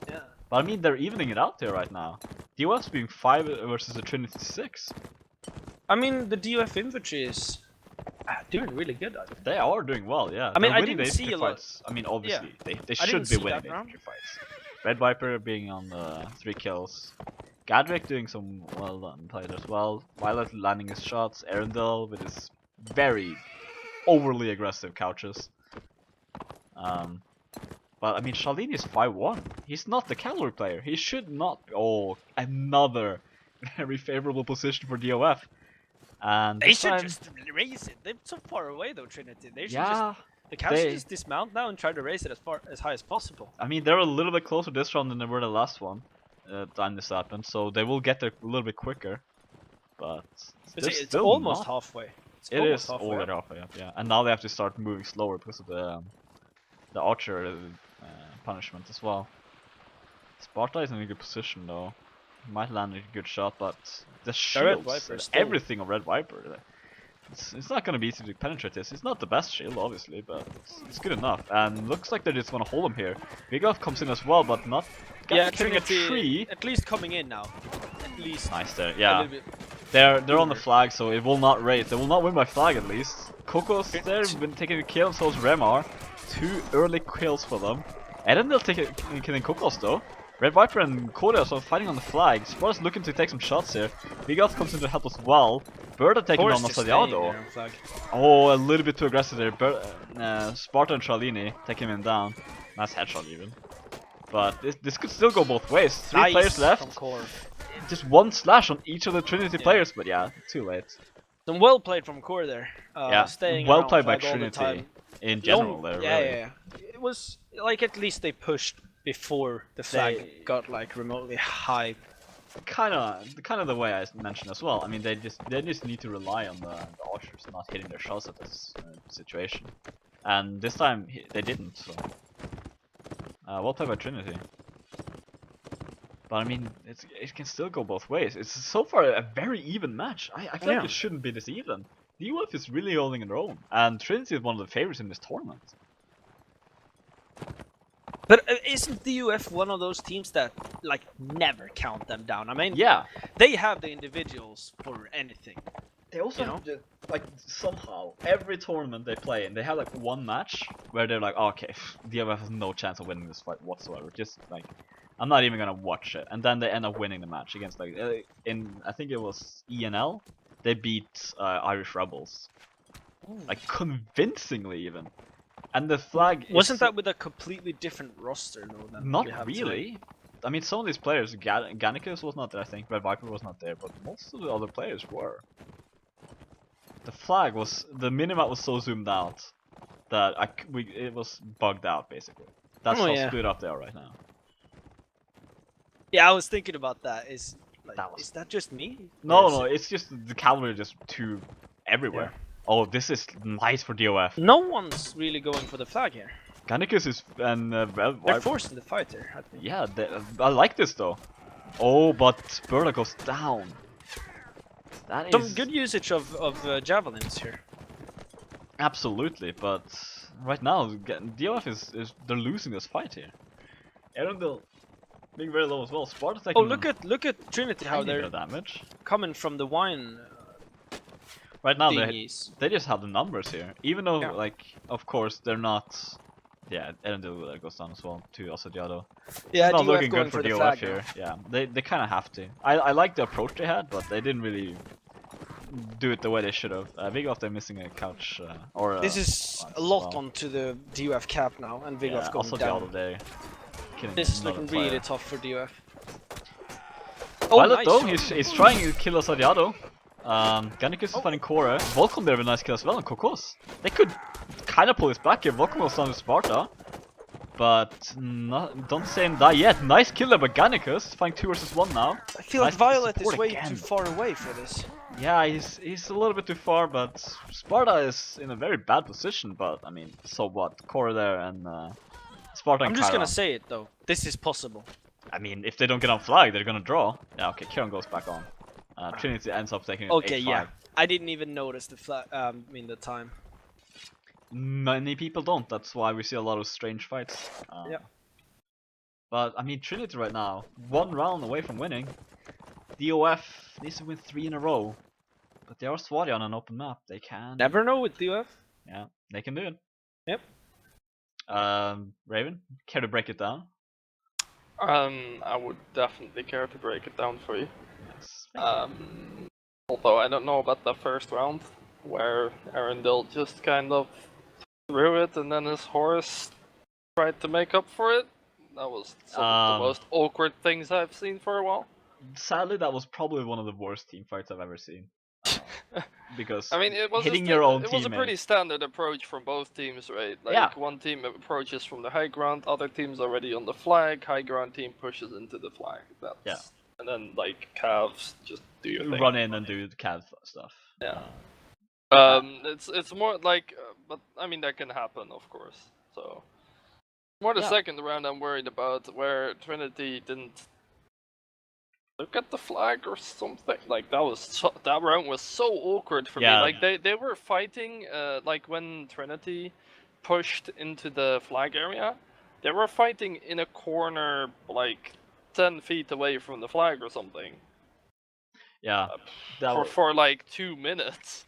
Yeah. But I mean, they're evening it out there right now. DoF's being 5 versus a Trinity 6. I mean, the DoF infantry is doing really good. I think. They are doing well, yeah. I mean, They're I winning didn't the see infantry a lot- fights. I mean, obviously, they I should didn't be see winning that the round. infantry fights. Red Viper being on 3 kills. Gadrick doing some well done played as well. Violet landing his shots. Erendil with his very overly aggressive couches. But I mean, Charlene is 5-1. He's not the cavalry player. He should not. Oh, another very favorable position for DoF. And They this should time, just raise it. They're so far away though, Trinity. They should yeah, the cows should just dismount now and try to raise it as high as possible. I mean, they're a little bit closer this round than they were the last one. Time this happened, so they will get there a little bit quicker. But It's still almost not. halfway. It is already halfway up, yeah. And now they have to start moving slower because of the archer punishment as well. Sparta is in a good position though. Might land a good shot, but the shields, everything of Red Viper. It's not gonna be easy to penetrate this. It's not the best shield, obviously, but it's good enough. And looks like they're just gonna hold him here. Vigov comes in as well, but not getting a tree. At least coming in now. At least. Nice there, yeah. They're on the flag, so it will not raise. They will not win by flag at least. Coco's there, been taking a kill, so is Remar. 2 early kills for them. Edendil killing Cocos though. Red Viper and Korea are fighting on the flag. Sparta's looking to take some shots here. Vigov comes in to help as well. Bird taking down Masadiado. Oh, a little bit too aggressive there. Sparta and Charlini taking him down. Nice headshot even. But this could still go both ways. 3 players left. Just 1 slash on each of the Trinity players, but yeah, too late. Some well played from Core there. Staying well played by Trinity in general there. Yeah. It was like at least they pushed before the flag got like remotely high. Kind of the way I mentioned as well. I mean, they just need to rely on the archers not hitting their shots at this situation, and this time they didn't. So, well played by Trinity. But I mean, it can still go both ways. It's so far a very even match. I feel like it shouldn't be this even. The UF is really holding their own, and Trinity is one of the favorites in this tournament. But isn't the UF one of those teams that like never count them down? I mean, yeah, they have the individuals for anything. They also have to, like, somehow every tournament they play in, they have like 1 match where they're like, oh, okay, the UF has no chance of winning this fight whatsoever. Just like, I'm not even gonna watch it, and then they end up winning the match against like I think it was ENL. They beat Irish Rebels, like convincingly even. And the flag wasn't that with a completely different roster though? Than not we have really. Today? I mean, some of these players, Gannicus was not there, I think. Red Viper was not there, but most of the other players were. The flag was, the minimap was so zoomed out that it was bugged out basically. That's how split up they are right now. Yeah, I was thinking about that. Is that just me? No, it's just the cavalry just too everywhere. Yeah. Oh, this is nice for DoF. No one's really going for the flag here. Gannicus is and they're forcing the fight here. I think. Yeah, I like this though. Oh, but Burla goes down. That some good usage of javelins here. Absolutely, but right now DoF is they're losing this fight here. Erendil being very low as well. Sparta's taking. Oh, look at Trinity how they're damage coming from the wine. Right now they just have the numbers here, even though like of course they're not. Yeah, Erendil goes down as well to Asadiado. Yeah, it's not looking good for DoF here. Yeah, they kind of have to. I like the approach they had, but they didn't really do it the way they should have. Vigov they're missing a couch or. This is a lot onto the DoF cap now, and Vigov going down. There. This is looking really tough for DoF. Oh, Violet though, he's trying to kill Asadiado. Gannicus is fighting Kora. Volcom there with a nice kill as well, and Kokos. They could kind of pull this back here. Volcom was down to Sparta. But don't say him die yet. Nice kill there by Gannicus. Fighting 2 versus 1 now. I feel like Violet is way too far away for this. Yeah, he's a little bit too far, but Sparta is in a very bad position. But I mean, so what? Kora there and Sparta and I'm just gonna say it though. This is possible. I mean, if they don't get on flag, they're gonna draw. Yeah, okay, Kieran goes back on. Trinity ends up taking it 8-5. Yeah. I didn't even notice the flag. The time. Many people don't. That's why we see a lot of strange fights. Yeah. But I mean, Trinity right now, 1 round away from winning. DoF needs to win 3 in a row. But they are Swati on an open map. They can. Never know with DoF. Yeah, they can do it. Yep. Raven, care to break it down? I would definitely care to break it down for you. Yes. Although I don't know about the first round, where Erendil just kind of threw it and then his horse tried to make up for it. That was some of the most awkward things I've seen for a while. Sadly, that was probably one of the worst team fights I've ever seen. because I mean, it was hitting your own it was a pretty teammate. standard approach from both teams, right? Like Yeah. one team approaches from the high ground, other team's already on the flag, high ground team pushes into the flag. That's and then like Cavs just do your thing. Run in and do the cav stuff. Yeah. It's more like, but I mean that can happen, of course. So more the second round I'm worried about, where Trinity didn't look at the flag or something. Like that round was so awkward for me. Like they were fighting, like when Trinity pushed into the flag area, they were fighting in a corner like 10 feet away from the flag or something. Yeah. For like 2 minutes.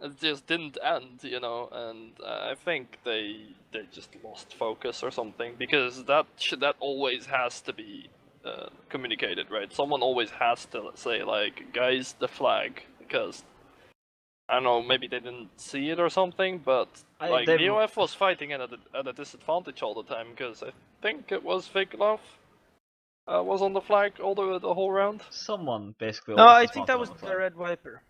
It just didn't end, you know, and I think they just lost focus or something, because that always has to be communicated, right? Someone always has to say, like, guys, the flag, because I don't know, maybe they didn't see it or something, but like DoF was fighting at a disadvantage all the time, because I think it was Viglov was on the flag all the whole round. Someone basically. No, I think that was the Red Viper.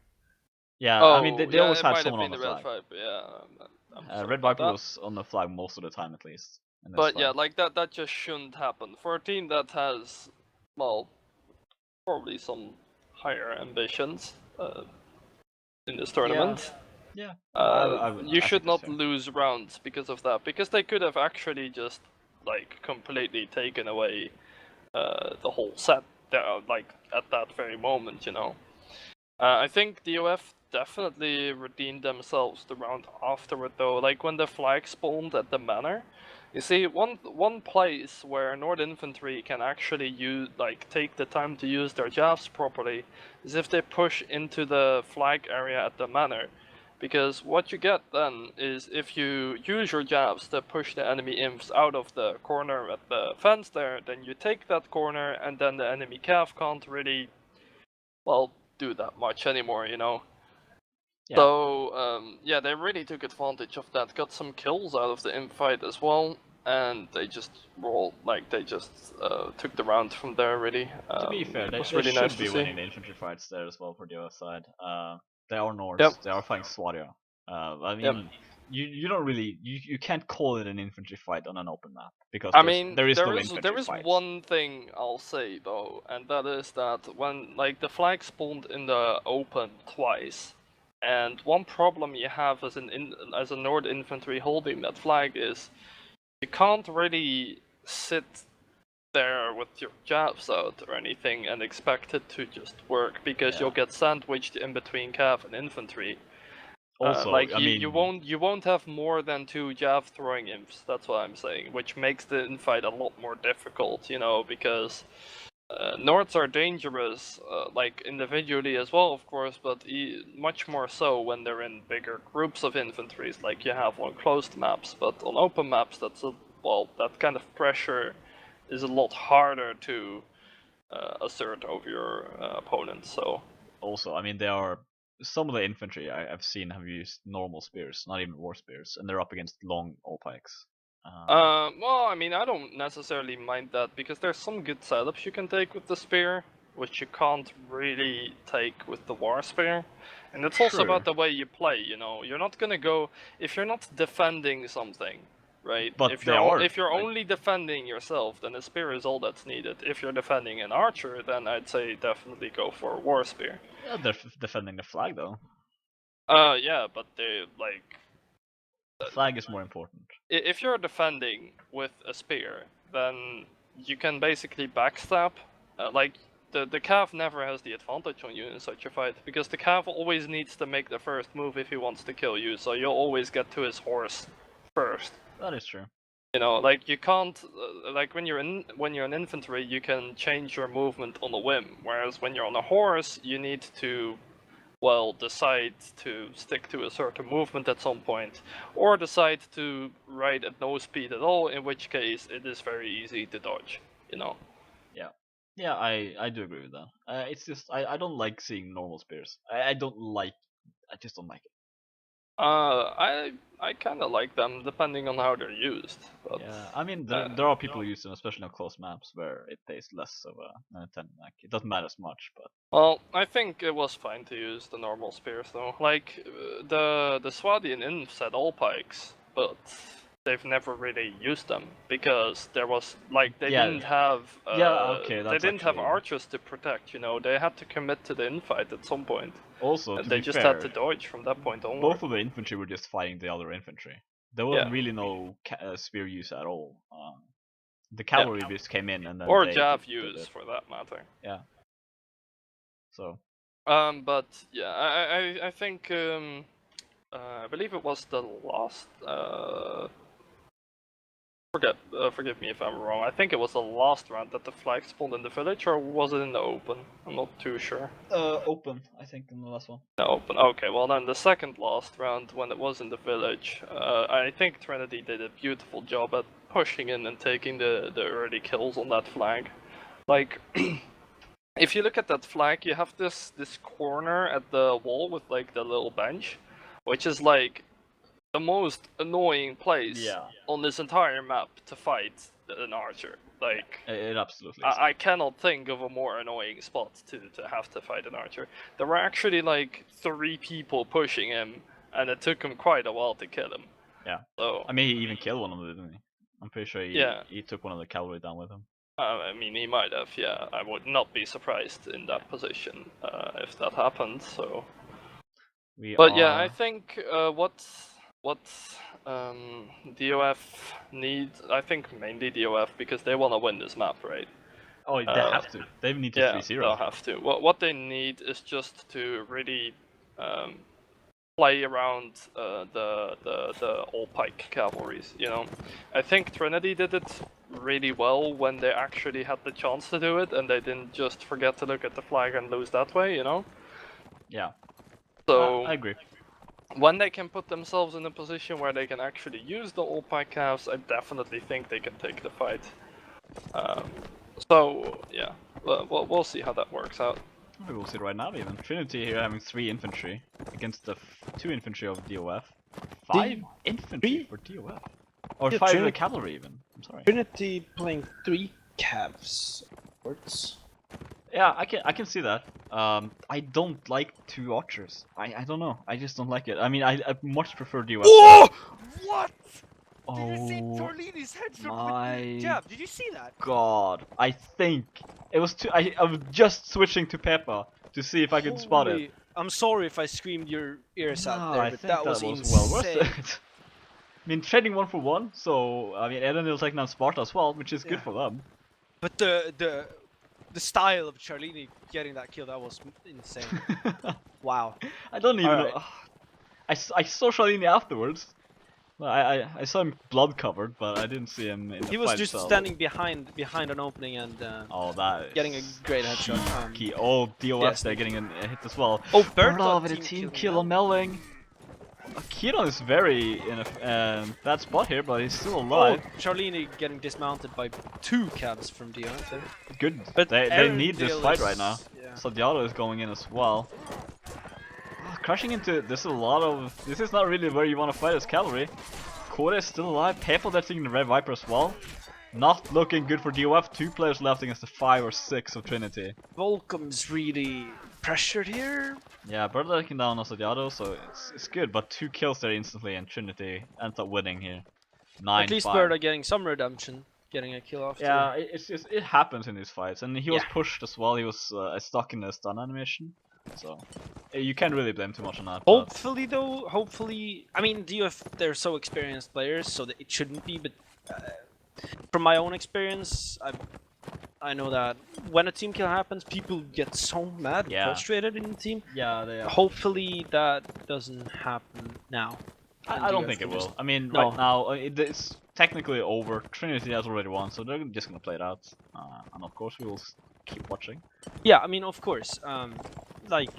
Yeah, I mean they always had might someone have on been the flag. Red Viper, yeah. Red Viper was on the flag most of the time, at least. But yeah, like that just shouldn't happen for a team that has, well, probably some higher ambitions in this tournament. Yeah. You should not lose rounds because of that, because they could have actually just like completely taken away the whole set like at that very moment, you know. I think DoF definitely redeemed themselves the round afterward, though. Like when the flag spawned at the manor, you see, one place where Nord infantry can actually take the time to use their jabs properly is if they push into the flag area at the manor. Because what you get then is, if you use your jabs to push the enemy imps out of the corner at the fence there, then you take that corner, and then the enemy cav can't really, well, do that much anymore, you know. Yeah. So yeah, they really took advantage of that, got some kills out of the imp fight as well, and they just took the round from there, really. To be fair, they really should nice be winning the infantry fights there as well for the other side. They are Nords, they are fighting Swadia. I mean, you don't really, you can't call it an infantry fight on an open map, because there is no infantry there is fight. one thing I'll say though, and that is that when the flag spawned in the open twice, and one problem you have as a Nord infantry holding that flag is you can't really sit there with your jabs out or anything and expect it to just work, because you'll get sandwiched in between cav and infantry. Also, I mean, you won't have more than 2 jab throwing imps. That's what I'm saying, which makes the infight a lot more difficult, you know, because Nords are dangerous, like individually as well, of course, but much more so when they're in bigger groups of infantries, like you have on closed maps. But on open maps, that kind of pressure is a lot harder to assert over your opponent. So also, I mean, some of the infantry I've seen have used normal spears, not even war spears, and they're up against long all pikes. Well, I mean, I don't necessarily mind that, because there's some good setups you can take with the spear, which you can't really take with the war spear. And it's also about the way you play, you know. You're not gonna go, if you're not defending something, right? But if you're only defending yourself, then a spear is all that's needed. If you're defending an archer, then I'd say definitely go for a war spear. Yeah, they're defending the flag though. Yeah, but they the flag is more important. If you're defending with a spear, then you can basically backstab. Like the cav never has the advantage on you in such a fight, because the cav always needs to make the first move if he wants to kill you. So you'll always get to his horse first. That is true. You know, like you can't like when you're an infantry, you can change your movement on a whim. Whereas when you're on a horse, you need to, well, decide to stick to a certain movement at some point, or decide to ride at no speed at all, in which case it is very easy to dodge, you know. Yeah, I do agree with that. It's just I don't like seeing normal spears. I just don't like it. I kind of like them depending on how they're used. But, Yeah, I mean there are people who use them, especially on close maps where it pays less of an attention. Like it doesn't matter as much, but well, I think it was fine to use the normal spears though. Like the Swadian Inf said all pikes, but they've never really used them because there was like they Yeah. didn't have okay, they that's didn't have actually- archers to protect. You know, they had to commit to the infight at some point. Also, And to they be just fair, had to dodge from that point onward. both of the infantry were just fighting the other infantry. There was Yeah. really no spear use at all. The cavalry just came in and then Or they Jav did use it. for that matter. Yeah. So. But yeah, I think I believe it was the last. Forgive me if I'm wrong. I think it was the last round that the flag spawned in the village, or was it in the open? I'm not too sure. Open, I think, in the last one. The open. Okay, well then the second last round, when it was in the village, I think Trinity did a beautiful job at pushing in and taking the early kills on that flag. Like, if you look at that flag, you have this corner at the wall with like the little bench, which is like the most annoying place on this entire map to fight an archer. Like, it absolutely is. I cannot think of a more annoying spot to have to fight an archer. There were actually like 3 people pushing him, and it took him quite a while to kill him. Yeah. So I mean, he even killed one of them, didn't he? I'm pretty sure he took one of the cavalry down with him. I mean, he might have. Yeah, I would not be surprised in that position if that happened. So. Yeah, I think what DoF need, I think mainly DoF, because they want to win this map, right? Oh, they have to. They need to 3-0. They'll have to. What they need is just to really play around the all pike cavalries. You know, I think Trinity did it really well when they actually had the chance to do it, and they didn't just forget to look at the flag and lose that way. You know. Yeah. So I agree. When they can put themselves in a position where they can actually use the all pike calves, I definitely think they can take the fight. So yeah, we'll see how that works out. We will see right now even. Trinity here having 3 infantry against the 2 infantry of DoF. 5 infantry for DoF. Or 5 cavalry even. I'm sorry. Trinity playing 3 calves. Yeah, I can see that. I don't like 2 archers. I don't know. I just don't like it. I mean, I much prefer DoF. Oh! What? Did you see Torlini's headshot with the jab? Did you see that? God, I think it was too. I was just switching to Peppa to see if I could spot it. I'm sorry if I screamed your ears out there, I but think that was insane. well worth it. I mean, trading 1 for 1, so I mean, Eden will take down Sparta as well, which is good for them. But the style of Charlini getting that kill, that was insane. Wow. I don't even know. I saw Charlini afterwards. I saw him blood covered, but I didn't see him in the He was fight just itself. standing behind an opening and getting a great headshot. Key. Oh, DoF they're getting a hit as well. Oh, Bird with a team kill on Melling. Kiron is very in a bad spot here, but he's still alive. Oh, Charlini getting dismounted by 2 cabs from Dion. Good. But they need this Arendelle fight right now. Yeah. Sadiato is going in as well. Crashing into this is a lot of. This is not really where you want to fight as cavalry. Kore is still alive. Peppo that's taking the Red Viper as well. Not looking good for DoF. 2 players left against the 5 or 6 of Trinity. Volcom's really pressured here. Yeah, Bird taking down Sadiato, so it's good. But 2 kills there instantly, and Trinity ends up winning here. 9-5. At least Bird are getting some redemption, getting a kill off. Yeah, it happens in these fights, and he was pushed as well. He was stuck in the stun animation. So you can't really blame too much on that. Hopefully though, I mean DoF, they're so experienced players, so that it shouldn't be, but from my own experience, I know that when a team kill happens, people get so mad, frustrated in the team. Yeah, they are. Hopefully that doesn't happen now. I don't think it will. I mean, right now it's technically over. Trinity has already won, so they're just gonna play it out. And of course we will keep watching. Yeah, I mean, of course, like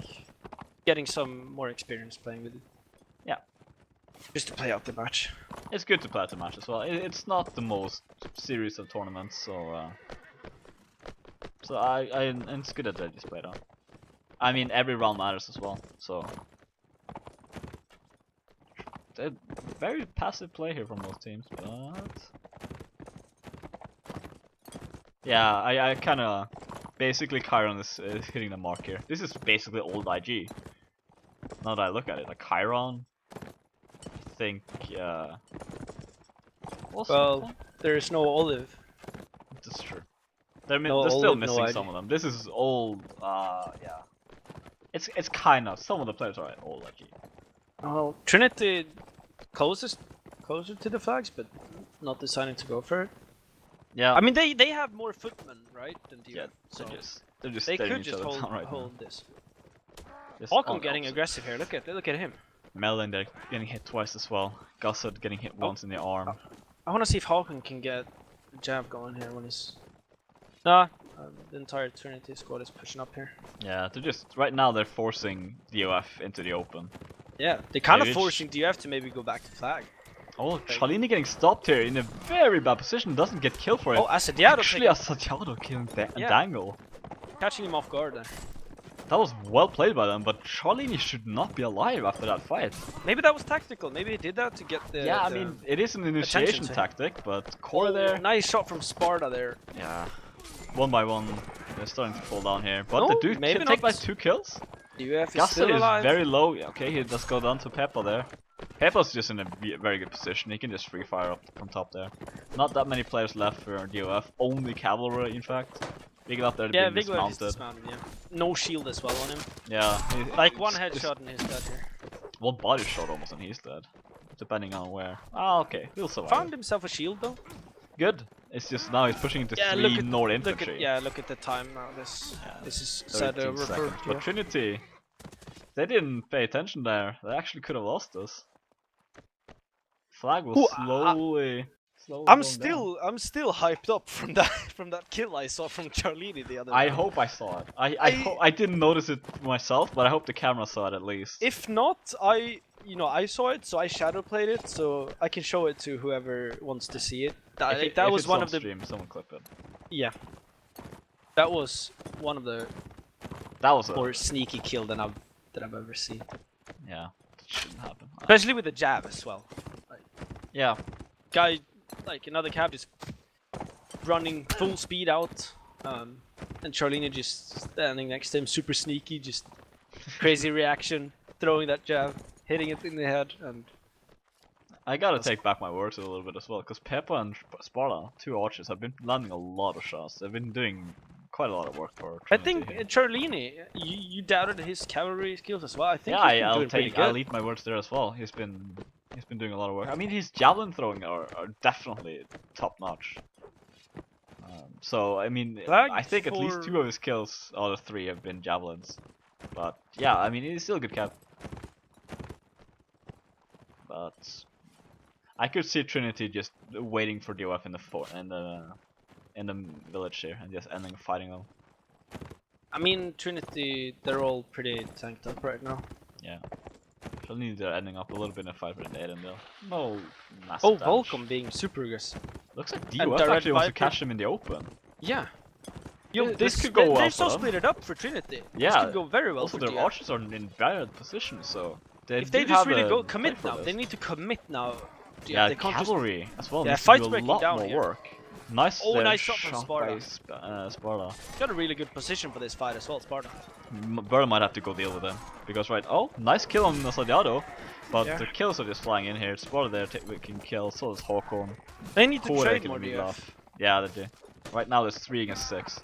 getting some more experience playing with it. Yeah. Just to play out the match. It's good to play out the match as well. It's not the most serious of tournaments, so and it's good that they just play it out. I mean, every round matters as well. So very passive play here from both teams, but yeah, I kind of basically Chiron is hitting the mark here. This is basically old IG. Now that I look at it, like Chiron, I think also Well, there is no olive. that's true. They're No still olive, no missing ID. some of them. This is old. Yeah. It's kind of some of the players are old IG. Oh, Trinity closer to the flags, but not deciding to go for it. Yeah. I mean, they have more footmen, right, than DoF. Yeah. So They're just they staring could each just other down right hold now. this. Just on Håkon the getting opposite. aggressive here. Look at him. Melon there getting hit twice as well. Gossett getting hit once in the arm. I want to see if Håkon can get a jab going here when he's. Nah, the entire Trinity squad is pushing up here. Yeah, they're just right now they're forcing DoF into the open. Yeah, they're kind of Maybe forcing DoF to maybe go back to flag. Oh, Charlini getting stopped here in a very bad position. Doesn't get killed for it. Oh, Assadiado Actually, Assadiado killing Yeah. Dangle. catching him off guard there. That was well played by them, but Charlini should not be alive after that fight. Maybe that was tactical. Maybe he did that to get the. Yeah, I the mean, it is an initiation to him. tactic, but Core there. Nice shot from Sparta there. Yeah. One by one, they're starting to fall down here. But No, they do maybe take not. like 2 kills. DoF is Gasser still is alive. very low. Yeah, okay, he does go down to Peppa there. Peppa's just in a very good position. He can just free fire up from top there. Not that many players left for DoF. Only cavalry, in fact. Big up there Yeah, being Vigor is dismounted. dismounted. Yeah, no shield as well on him. Yeah. Like one it's headshot and he's dead here. one body shot almost and he's dead. Depending on where. Ah, okay. He'll survive. Found himself a shield though. Good. It's just now he's pushing into Yeah, 3 Nord look infantry. at look at the time now. This is 13 sad over for seconds. But Trinity, they didn't pay attention there. They actually could have lost us. Flag was slowly I'm going still hyped up from that kill I saw from Charlini the other down. I night. hope I saw it. I didn't notice it myself, but I hope the camera saw it at least. If not, I saw it, so I shadow played it, so I can show it to whoever wants to see it. If That was it's one on of the stream, someone clip it. yeah. That was one of the That was a more sneaky kill that I've ever seen. yeah. That shouldn't happen. Especially with the jab as well. Yeah. Guy, like another cab, just running full speed out, and Charlene just standing next to him, super sneaky, just crazy reaction, throwing that jab, hitting it in the head, and I gotta take back my words a little bit as well, because Peppa and Sparta, 2 archers, have been landing a lot of shots. They've been doing quite a lot of work for I Trinity think here. Charlene, you doubted his cavalry skills as well. I think Yeah, he's been doing pretty good. I'll eat my words there as well. He's been doing a lot of work. I mean, his javelin throwing are definitely top notch. So I mean, Flag I think at least for- 2 of his kills out of 3 have been javelins. But yeah, I mean, he's still a good cap. But I could see Trinity just waiting for DoF in the village here and just ending fighting them. I mean, Trinity, they're all pretty tanked up right now. Yeah. Suddenly they're ending up a little bit in a fight with an Aiden. No massive Oh, damage. Volcom being super aggressive. Looks like And DoF Direct actually wants to Viper. catch him in the open. Yeah. This could go well They're for so them. split it up for Trinity. This Yeah. could go very well Also, for their DoF. archers are in bad position, so If they do just have really a go play commit for now, this. they need to commit now. Yeah, they can't just- cavalry as well. Yeah, needs to fights do a breaking lot down more here. work. Nice. Oh, nice shot from by Sparta. Sparta. Got a really good position for this fight as well, Sparta. Burr might have to go deal with them because nice kill on Sadiado, but Yeah. the kills are just flying in here. Sparta there taking kills, so is Håkon. They need to Core trade taking more the lead DF. off. Yeah, they do. Right now there's 3 against 6.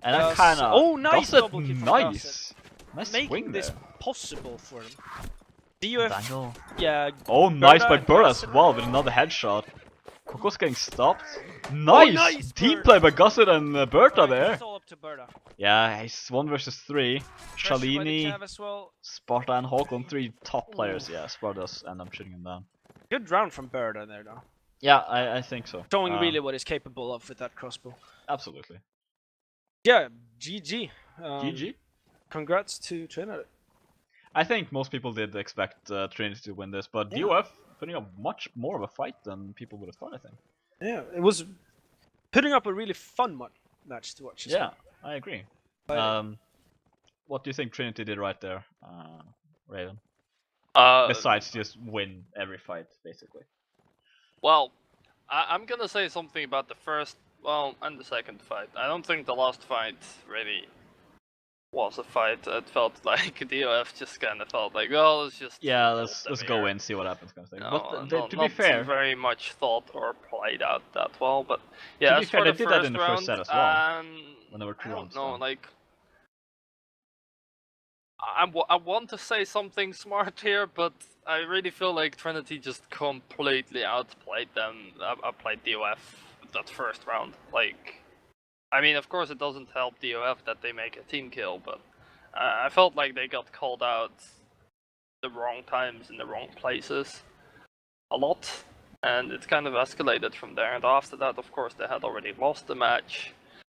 And Uh, that kind of oh, nice double kill from nice, nice Making swing this there. possible for him. DF, Dangle. yeah. Oh, nice Berta by and Burr as Gossett. well with another headshot. Coco's getting stopped. Nice! nice, Team Berta. play by Gossett and Berta Alright, there. It's all up to Berta. Yeah, he's 1 versus 3. Pressure by the Shalini, Cav as well. Sparta and Håkon, 3 top players. Yeah, Sparta does end up shooting him down. Good round from Berta there though. Yeah, I think so. Showing really what he's capable of with that crossbow. Absolutely. Yeah, GG. GG. Congrats to Trinity. I think most people did expect Trinity to win this, but Yeah. DoF putting up much more of a fight than people would have thought, I think. Yeah, it was putting up a really fun match to watch. as Yeah, well. I agree. But- What do you think Trinity did right there, Raven? Besides just win every fight, basically. Well, I'm gonna say something about the first, and the second fight. I don't think the last fight really was a fight. It felt like DoF just kind of felt like, well, let's just Let's go in, see what happens, kind of thing. No, But to be fair, very much thought or played out that well. But to yeah, be as fair, for they the did that first in the round, first set as well, when there were 2 I don't rounds know, done. like. I want to say something smart here, but I really feel like Trinity just completely outplayed them. Outplayed DoF that first round. Like, I mean, of course, it doesn't help DoF that they make a team kill, but I felt like they got called out the wrong times in the wrong places a lot, and it kind of escalated from there. And after that, of course, they had already lost the match.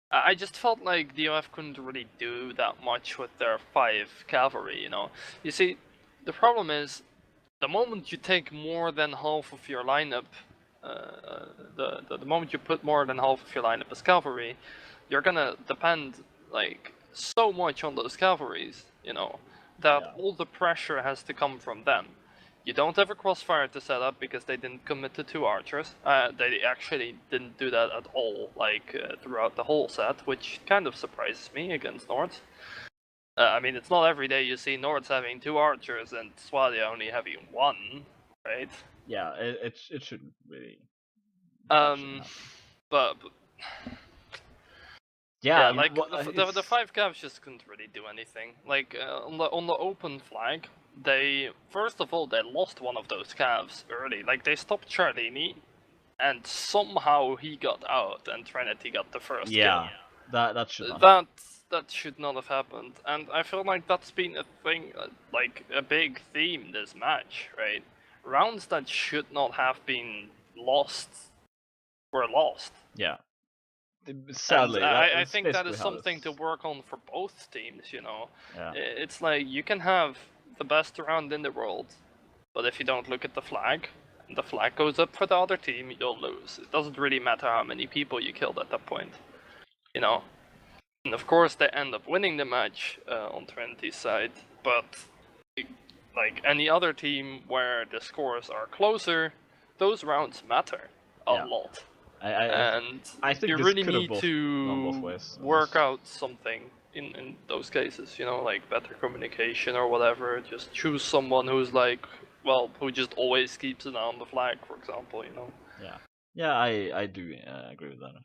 I just felt like DoF couldn't really do that much with their 5 cavalry, you know. You see, the problem is, the moment you take more than half of your lineup, the moment you put more than half of your lineup as cavalry, you're gonna depend, like, so much on those cavalries, you know, that all the pressure has to come from them. You don't have a crossfire to set up because they didn't commit to 2 archers. They actually didn't do that at all, like, throughout the whole set, which kind of surprises me against Nords. I mean, it's not every day you see Nords having 2 archers and Swalia only having 1, right? Yeah, it shouldn't really. But yeah, like the 5 cavs just couldn't really do anything. Like on the open flag, they first of all they lost one of those cavs early. Like they stopped Charlini, and somehow he got out, and Trinity got the first kill. That should not. That should not have happened, and I feel like that's been a thing, like a big theme this match, right? Rounds that should not have been lost were lost. Yeah. Sadly, I think that is something to work on for both teams, you know. Yeah. It's like you can have the best round in the world, but if you don't look at the flag, and the flag goes up for the other team, you'll lose. It doesn't really matter how many people you killed at that point, you know. And of course, they end up winning the match on Trinity's side, but like any other team where the scores are closer, those rounds matter a lot. I think you this really could have need gone to both ways, work out something in those cases, you know, like better communication or whatever. Just choose someone who's like, well, who just always keeps an eye on the flag, for example, you know. Yeah, I do agree with that.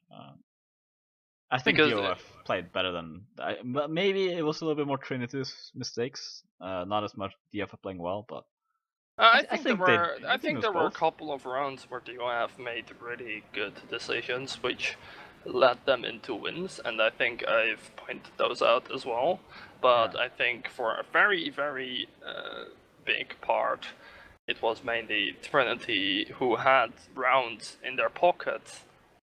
I think DoF played better than, but maybe it was a little bit more Trinity's mistakes, not as much DoF playing well, but I think there were a both. couple of rounds where DoF made really good decisions, which led them into wins, and I think I've pointed those out as well. But I think for a very, very big part, it was mainly Trinity who had rounds in their pocket,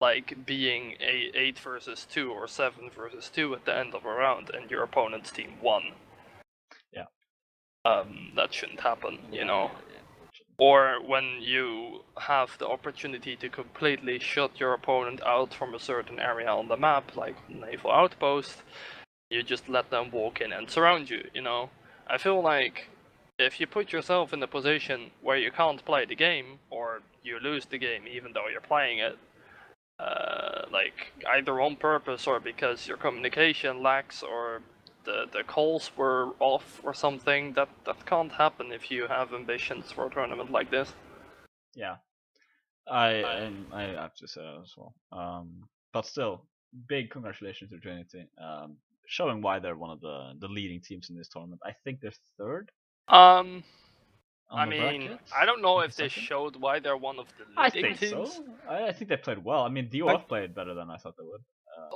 like being a 8 versus 2 or 7 versus 2 at the end of a round, and your opponent's team won. That shouldn't happen, you know. Or when you have the opportunity to completely shut your opponent out from a certain area on the map, like Naval Outpost, you just let them walk in and surround you, you know. I feel like if you put yourself in a position where you can't play the game, or you lose the game even though you're playing it, like either on purpose or because your communication lacks or the calls were off or something, that can't happen if you have ambitions for a tournament like this. Yeah, I have to say that as well. But still, big congratulations to Trinity, showing why they're one of the leading teams in this tournament. I think they're third. I mean, I don't know if they showed why they're one of the leading teams. I think so. I think they played well. I mean, DoF played better than I thought they would.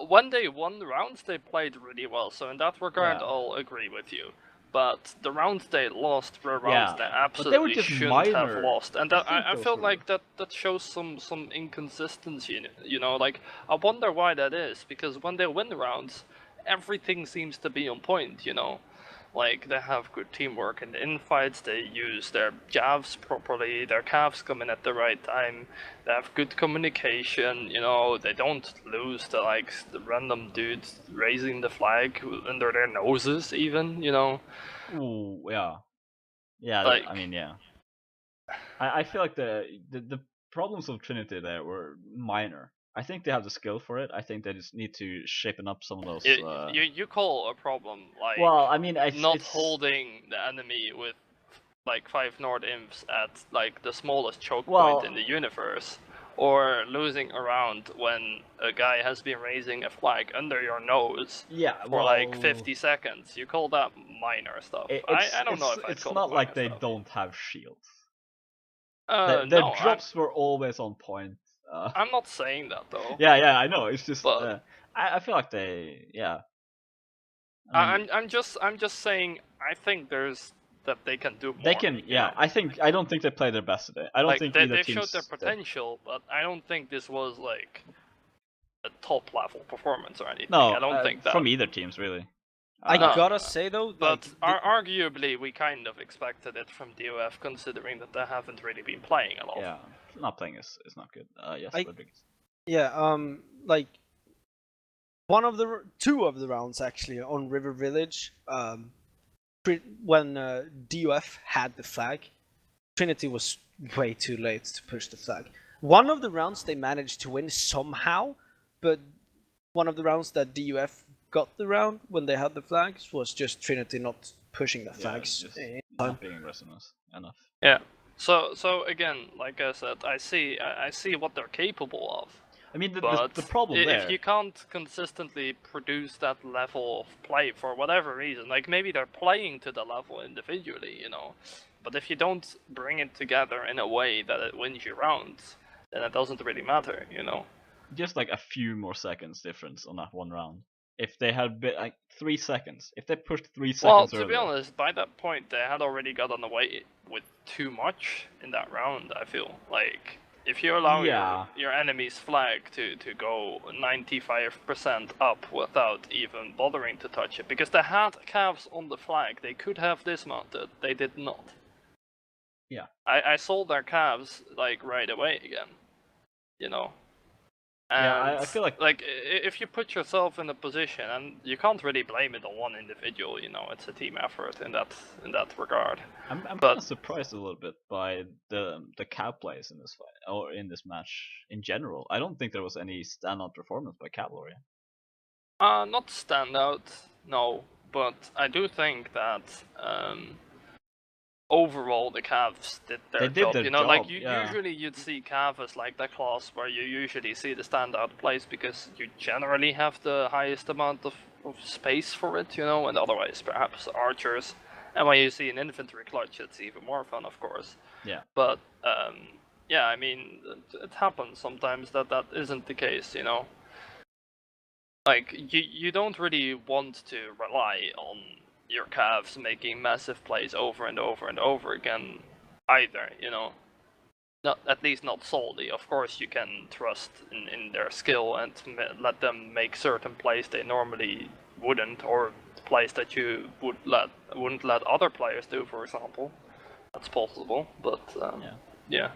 When they won the rounds, they played really well, so in that regard, I'll agree with you. But the rounds they lost were rounds they absolutely shouldn't have lost, and that, I felt like that shows some inconsistency. You know, like I wonder why that is, because when they win rounds, everything seems to be on point. You know. Like, they have good teamwork in the infights, they use their javs properly, their calves come in at the right time, they have good communication, you know, they don't lose to, like, the random dudes raising the flag under their noses, even, you know. Ooh, yeah. Yeah, Like, I mean, yeah. I feel like the problems of Trinity there were minor. I think they have the skill for it. I think they just need to shapen up some of those. you call a problem like Well, I mean, not it's holding the enemy with like 5 Nord imps at like the smallest choke Well- point in the universe, or losing a round when a guy has been raising a flag under your nose yeah, for like well, 50 seconds. You call that minor stuff. I don't know if I'd it's call not it like minor they stuff. don't have shields. Their No, drops were always on point. I'm not saying that though. Yeah, I know. It's just But- I feel like they, yeah. I mean, I'm just saying I think that they can do more. they can, you yeah. know? I don't think they played their best today. I don't Like think they either showed their teams did. potential, but I don't think this was like a top level performance or anything. No, I don't think that. from either teams really. I No. gotta say though, But like, arguably, we kind of expected it from DoF, considering that they haven't really been playing a lot. Yeah, not playing is not good. Yes, I- Rodriguez. yeah, like two of the rounds actually on River Village, when DoF had the flag, Trinity was way too late to push the flag. One of the rounds they managed to win somehow, but one of the rounds that DoF got the round when they had the flags was just Trinity not pushing the flags. Just in not time. being aggressive enough. Yeah. So again, like I said, I see what they're capable of. I mean, But the problem there. if you can't consistently produce that level of play for whatever reason, like maybe they're playing to the level individually, you know, but if you don't bring it together in a way that it wins you rounds, then it doesn't really matter, you know. Just like a few more seconds difference on that one round. If they had been like 3 seconds, if they pushed 3 Well, seconds to earlier. be honest, by that point they had already gotten away with too much in that round. I feel like if you allow your enemy's flag to go 95% up without even bothering to touch it, because they had calves on the flag, they could have dismounted. They did not. Yeah. I saw their calves like right away again. You know. And Yeah, I feel like if you put yourself in a position, and you can't really blame it on one individual, you know, it's a team effort in that regard. I'm but- kind of surprised a little bit by the cab plays in this fight or in this match in general. I don't think there was any standout performance by Cavalry. Not standout, no, but I do think that overall the Cavs did their job. their You know, like job, yeah. usually you'd see Cav as like the class where you usually see the standout plays because you generally have the highest amount of space for it, you know, and otherwise perhaps archers. And when you see an infantry clutch, it's even more fun, of course. Yeah. But yeah, I mean, it happens sometimes that isn't the case, you know. Like you don't really want to rely on your calves making massive plays over and over and over again either, you know. Not, at least not solely. Of course you can trust in their skill and let them make certain plays they normally wouldn't, or plays that you wouldn't let other players do, for example. That's possible, but yeah.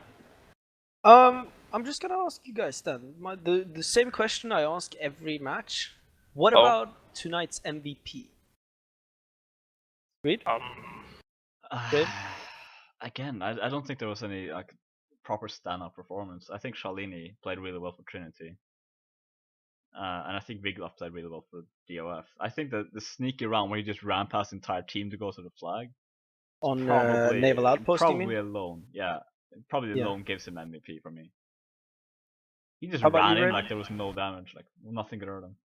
I'm just gonna ask you guys then the same question I ask every match. What Oh. about tonight's MVP? Reed? Dave? Again, I don't think there was any like proper stand-up performance. I think Shalini played really well for Trinity. And I think Vigloff played really well for DoF. I think that the sneaky round where he just ran past the entire team to go to the flag On probably Naval Outpost, you probably mean? alone, yeah, probably Yeah. alone gives him MVP for me. He just How about ran you, in Red? like there was no damage, like nothing could hurt him.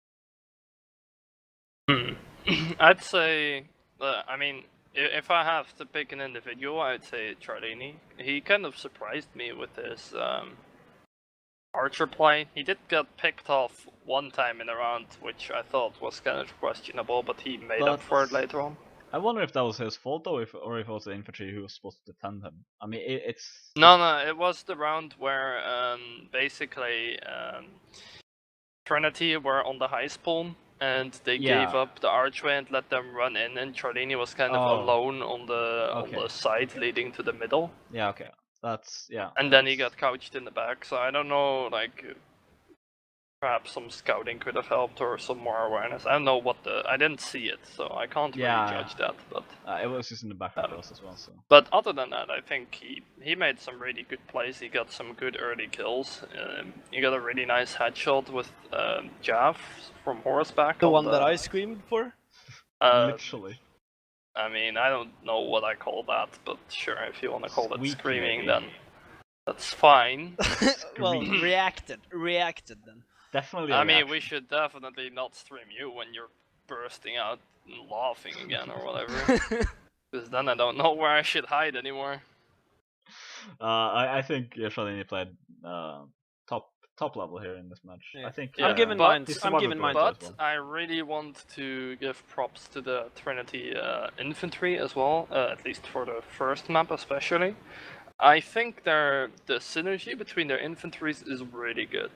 I'd say, I mean, if I have to pick an individual, I'd say Charlini. He kind of surprised me with his archer play. He did get picked off one time in a round, which I thought was kind of questionable, but he made up for it later on. I wonder if that was his fault though, or if it was the infantry who was supposed to defend him. I mean, it's No, it was the round where basically Trinity were on the high spawn, and they gave up the archway and let them run in, and Charlini was kind of alone on the side leading to the middle. Yeah, okay. That's And then he got couched in the back, so I don't know, like, perhaps some scouting could have helped or some more awareness. I don't know I didn't see it, so I can't really judge that. But it was just in the background for us as well. So. But other than that, I think he made some really good plays. He got some good early kills. He got a really nice headshot with Jav from horseback. The one that I screamed for. Literally. I mean, I don't know what I call that, but sure, if you want to call it screaming, then that's fine. Well, reacted then. Definitely. I mean, we should definitely not stream you when you're bursting out and laughing again or whatever. Because then I don't know where I should hide anymore. I think Shalini played top level here in this match. Yeah. I think. I'm giving mine. But I really want to give props to the Trinity infantry as well, at least for the first map especially. I think the synergy between their infantries is really good.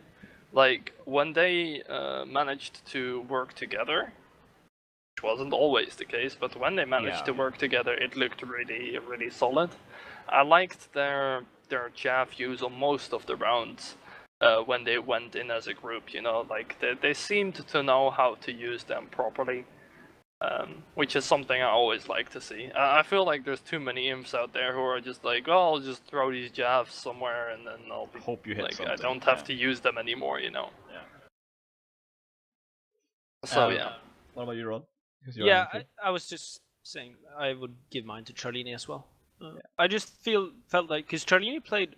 Like, when they managed to work together, which wasn't always the case, but when they managed to work together, it looked really, really solid. I liked their Jav use on most of the rounds when they went in as a group, you know, like, they seemed to know how to use them properly. Which is something I always like to see. I feel like there's too many imps out there who are just like, oh, I'll just throw these Javs somewhere and then I'll be hope you hit like, something. I don't have to use them anymore, you know. Yeah. So yeah. What about you, Rod? Yeah, I was just saying I would give mine to Charlini as well. I just felt like because Charlini played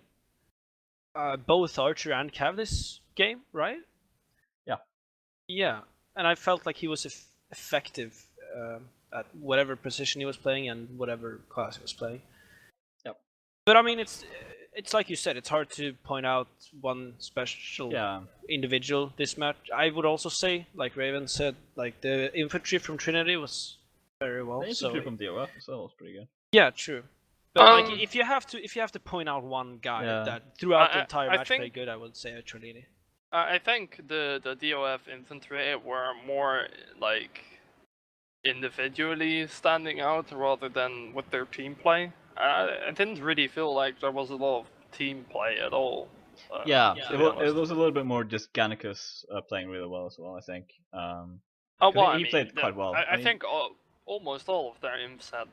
both Archer and Cav this game, right? Yeah. Yeah, and I felt like he was effective at whatever position he was playing and whatever class he was playing. Yep. But I mean, it's like you said, it's hard to point out one special individual this match. I would also say, like Raven said, like the infantry from Trinity was very well. The infantry from DoF as well was pretty good. Yeah, true. But like, if you have to point out one guy that throughout the entire match played good, I would say Trinity. I think the DoF infantry were more like individually standing out rather than with their team play. I didn't really feel like there was a lot of team play at all. It was a little bit more just Gannicus playing really well as well, I think. He played quite well. I think almost all of their imps had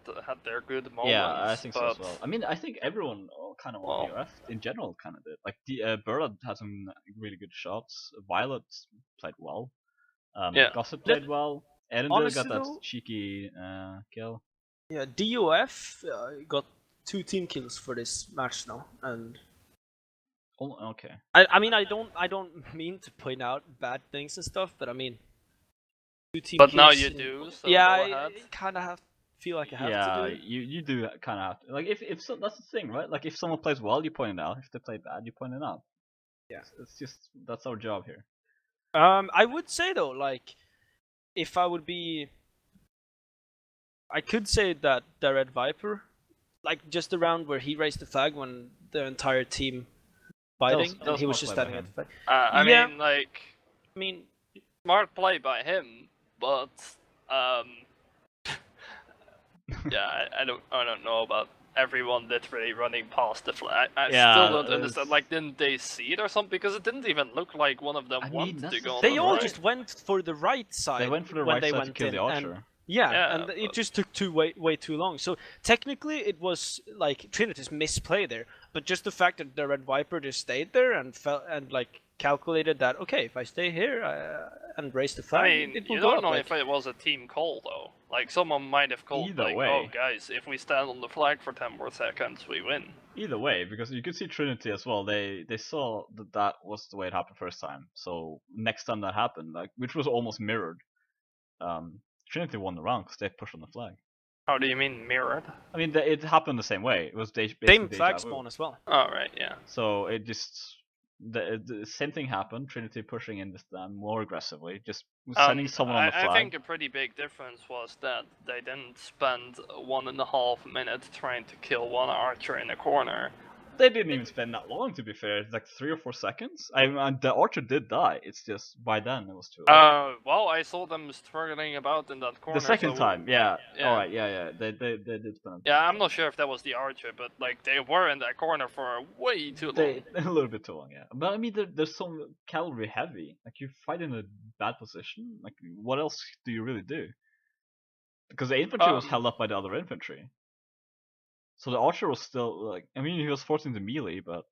their good moments. Yeah, I think so as well. I mean, I think everyone kind of on DoF in general kind of did. Like, Burlad had some really good shots. Violet played well. Gossip played well. Edinburgh got that cheeky kill. Yeah, DoF got 2 team kills for this match now, and okay. I mean, I don't mean to point out bad things and stuff, but I mean, 2 team but kills. But now you do. So yeah, I kind of feel like I have to do it. you do kind of have to. Like, if so, that's the thing, right? Like, if someone plays well, you point it out. If they play bad, you point it out. Yeah, it's just that's our job here. I would say though, like, if I would be, I could say that the Red Viper, like just the round where he raised the flag when the entire team fighting, and he was just standing at the flag. I mean, smart play by him, but yeah, I don't know about everyone literally running past the flag. I still don't understand. Like, didn't they see it or something? Because it didn't even look like one of them wanted to go on They all just went for the right side. They went for the right side to kill the Archer. And it just took way too long. So technically, it was like Trinity's misplay there. But just the fact that the Red Viper just stayed there and like calculated that, okay, if I stay here and raise the flag, I mean, you don't know if it was a team call though. Like, someone might have called, either way. Oh guys, if we stand on the flag for 10 more seconds, we win. Either way, because you could see Trinity as well. They saw that was the way it happened first time. So next time that happened, like, which was almost mirrored, Trinity won the round because they pushed on the flag. How do you mean mirrored? I mean, it happened the same way. It was same flag spawn as well. Oh right, yeah. So it just the same thing happened. Trinity pushing in this time more aggressively, just sending someone on the flag. I think a pretty big difference was that they didn't spend 1.5 minutes trying to kill one Archer in a corner. They didn't even spend that long, to be fair. It's like 3 or 4 seconds. The archer did die. It's just by then it was too late. Well, I saw them struggling about in that corner. The second so time, yeah. yeah. Alright, yeah. They did spend. Yeah, I'm not sure if that was the archer, but like they were in that corner for way too long. A little bit too long, yeah. But I mean, there's some cavalry heavy. Like you fight in a bad position. Like what else do you really do? Because the infantry was held up by the other infantry. So the archer was still like, I mean, he was forced into melee, but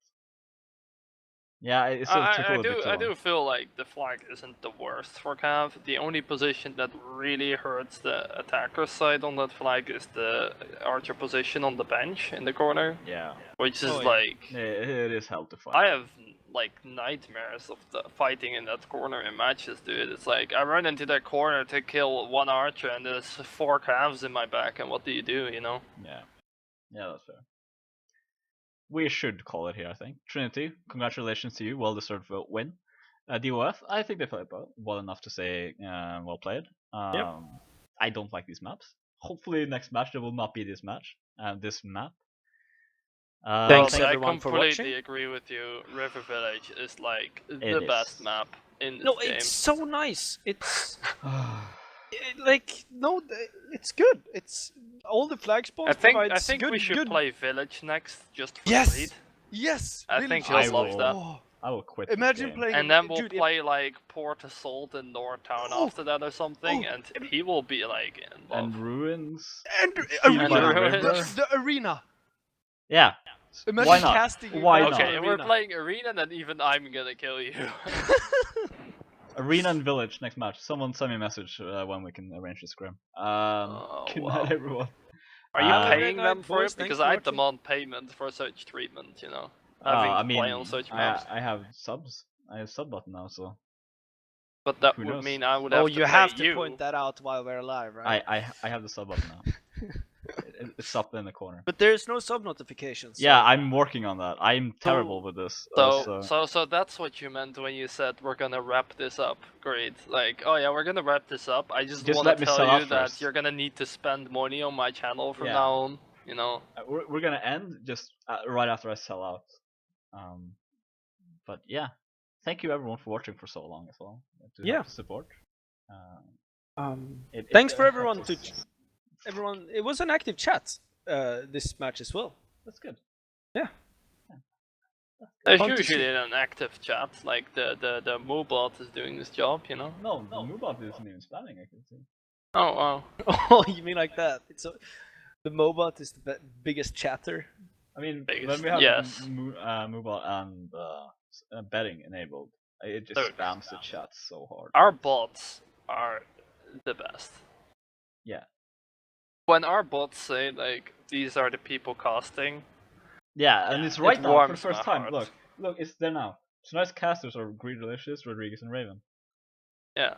yeah, it still took a little bit too long. I do feel like the flag isn't the worst for Cav. The only position that really hurts the attacker's side on that flag is the archer position on the bench in the corner. Yeah. Which is like... It is hell to fight. I have like nightmares of the fighting in that corner in matches, dude. It's like I run into that corner to kill one archer and there's 4 calves in my back, and what do, you know? Yeah. Yeah, that's fair. We should call it here, I think. Trinity, congratulations to you. Well-deserved win. DoF, I think they played well enough to say well played. Yep. I don't like these maps. Hopefully next match there will not be this map. Thanks I everyone for watching. completely agree with you. River Village is like It the best map in this game. It's so nice. It's it's good. It's all the flag spawns. I think we should play Village next, just for speed. Yes. I think you'll love that. I will quit. Imagine playing. And then we'll play like Port Assault in Northtown after that or something, and he will be like in love. And Ruins. And the arena. Yeah. Imagine Why not? casting. Why not? Okay, we're playing Arena, then even I'm gonna kill you. Arena and Village next match. Someone send me a message when we can arrange this scrim. Good night, everyone. Are you paying night, them for boys. it? Because Thanks for I watching. demand payment for such treatment, you know. I Having mean, to play on such maps. I have subs. I have sub button now, so But that who would knows? mean I would have to you pay have to you. point that out while we're alive, right? I have the sub button now. It's up in the corner. But there's no sub notifications. So. Yeah, I'm working on that. I'm terrible with this. So that's what you meant when you said we're gonna wrap this up. Great. Like, oh yeah, we're gonna wrap this up. I just want let to me tell sell you out that first. you're gonna need to spend money on my channel from Yeah. now on. You know. We're gonna end just right after I sell out. But yeah, thank you everyone for watching for so long as well. To help support. Thanks for everyone to everyone. It was an active chat this match as well. That's good. Yeah. There's usually an active chat, like the Moobot is doing this job, you know. No, the Moobot isn't even spamming. I can see. Oh. Oh, you mean like that? The Mobot is the biggest chatter. I mean, Biggest, when we have yes. Moobot and betting enabled, it just spams the chat so hard. Our bots are the best. Yeah. When our bots say like these are the people casting. Yeah, and it's right now for the first time. Heart. Look, it's there now. Tonight's casters are Greedalicious, Rodriguez, and Raven. Yeah.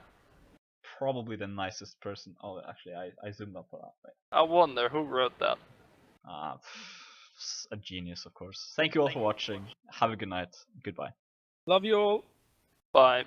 Probably the nicest person. Oh, actually, I zoomed up for that. Wait. I wonder who wrote that. A genius, of course. Thank you all for watching. Have a good night. Goodbye. Love you all. Bye.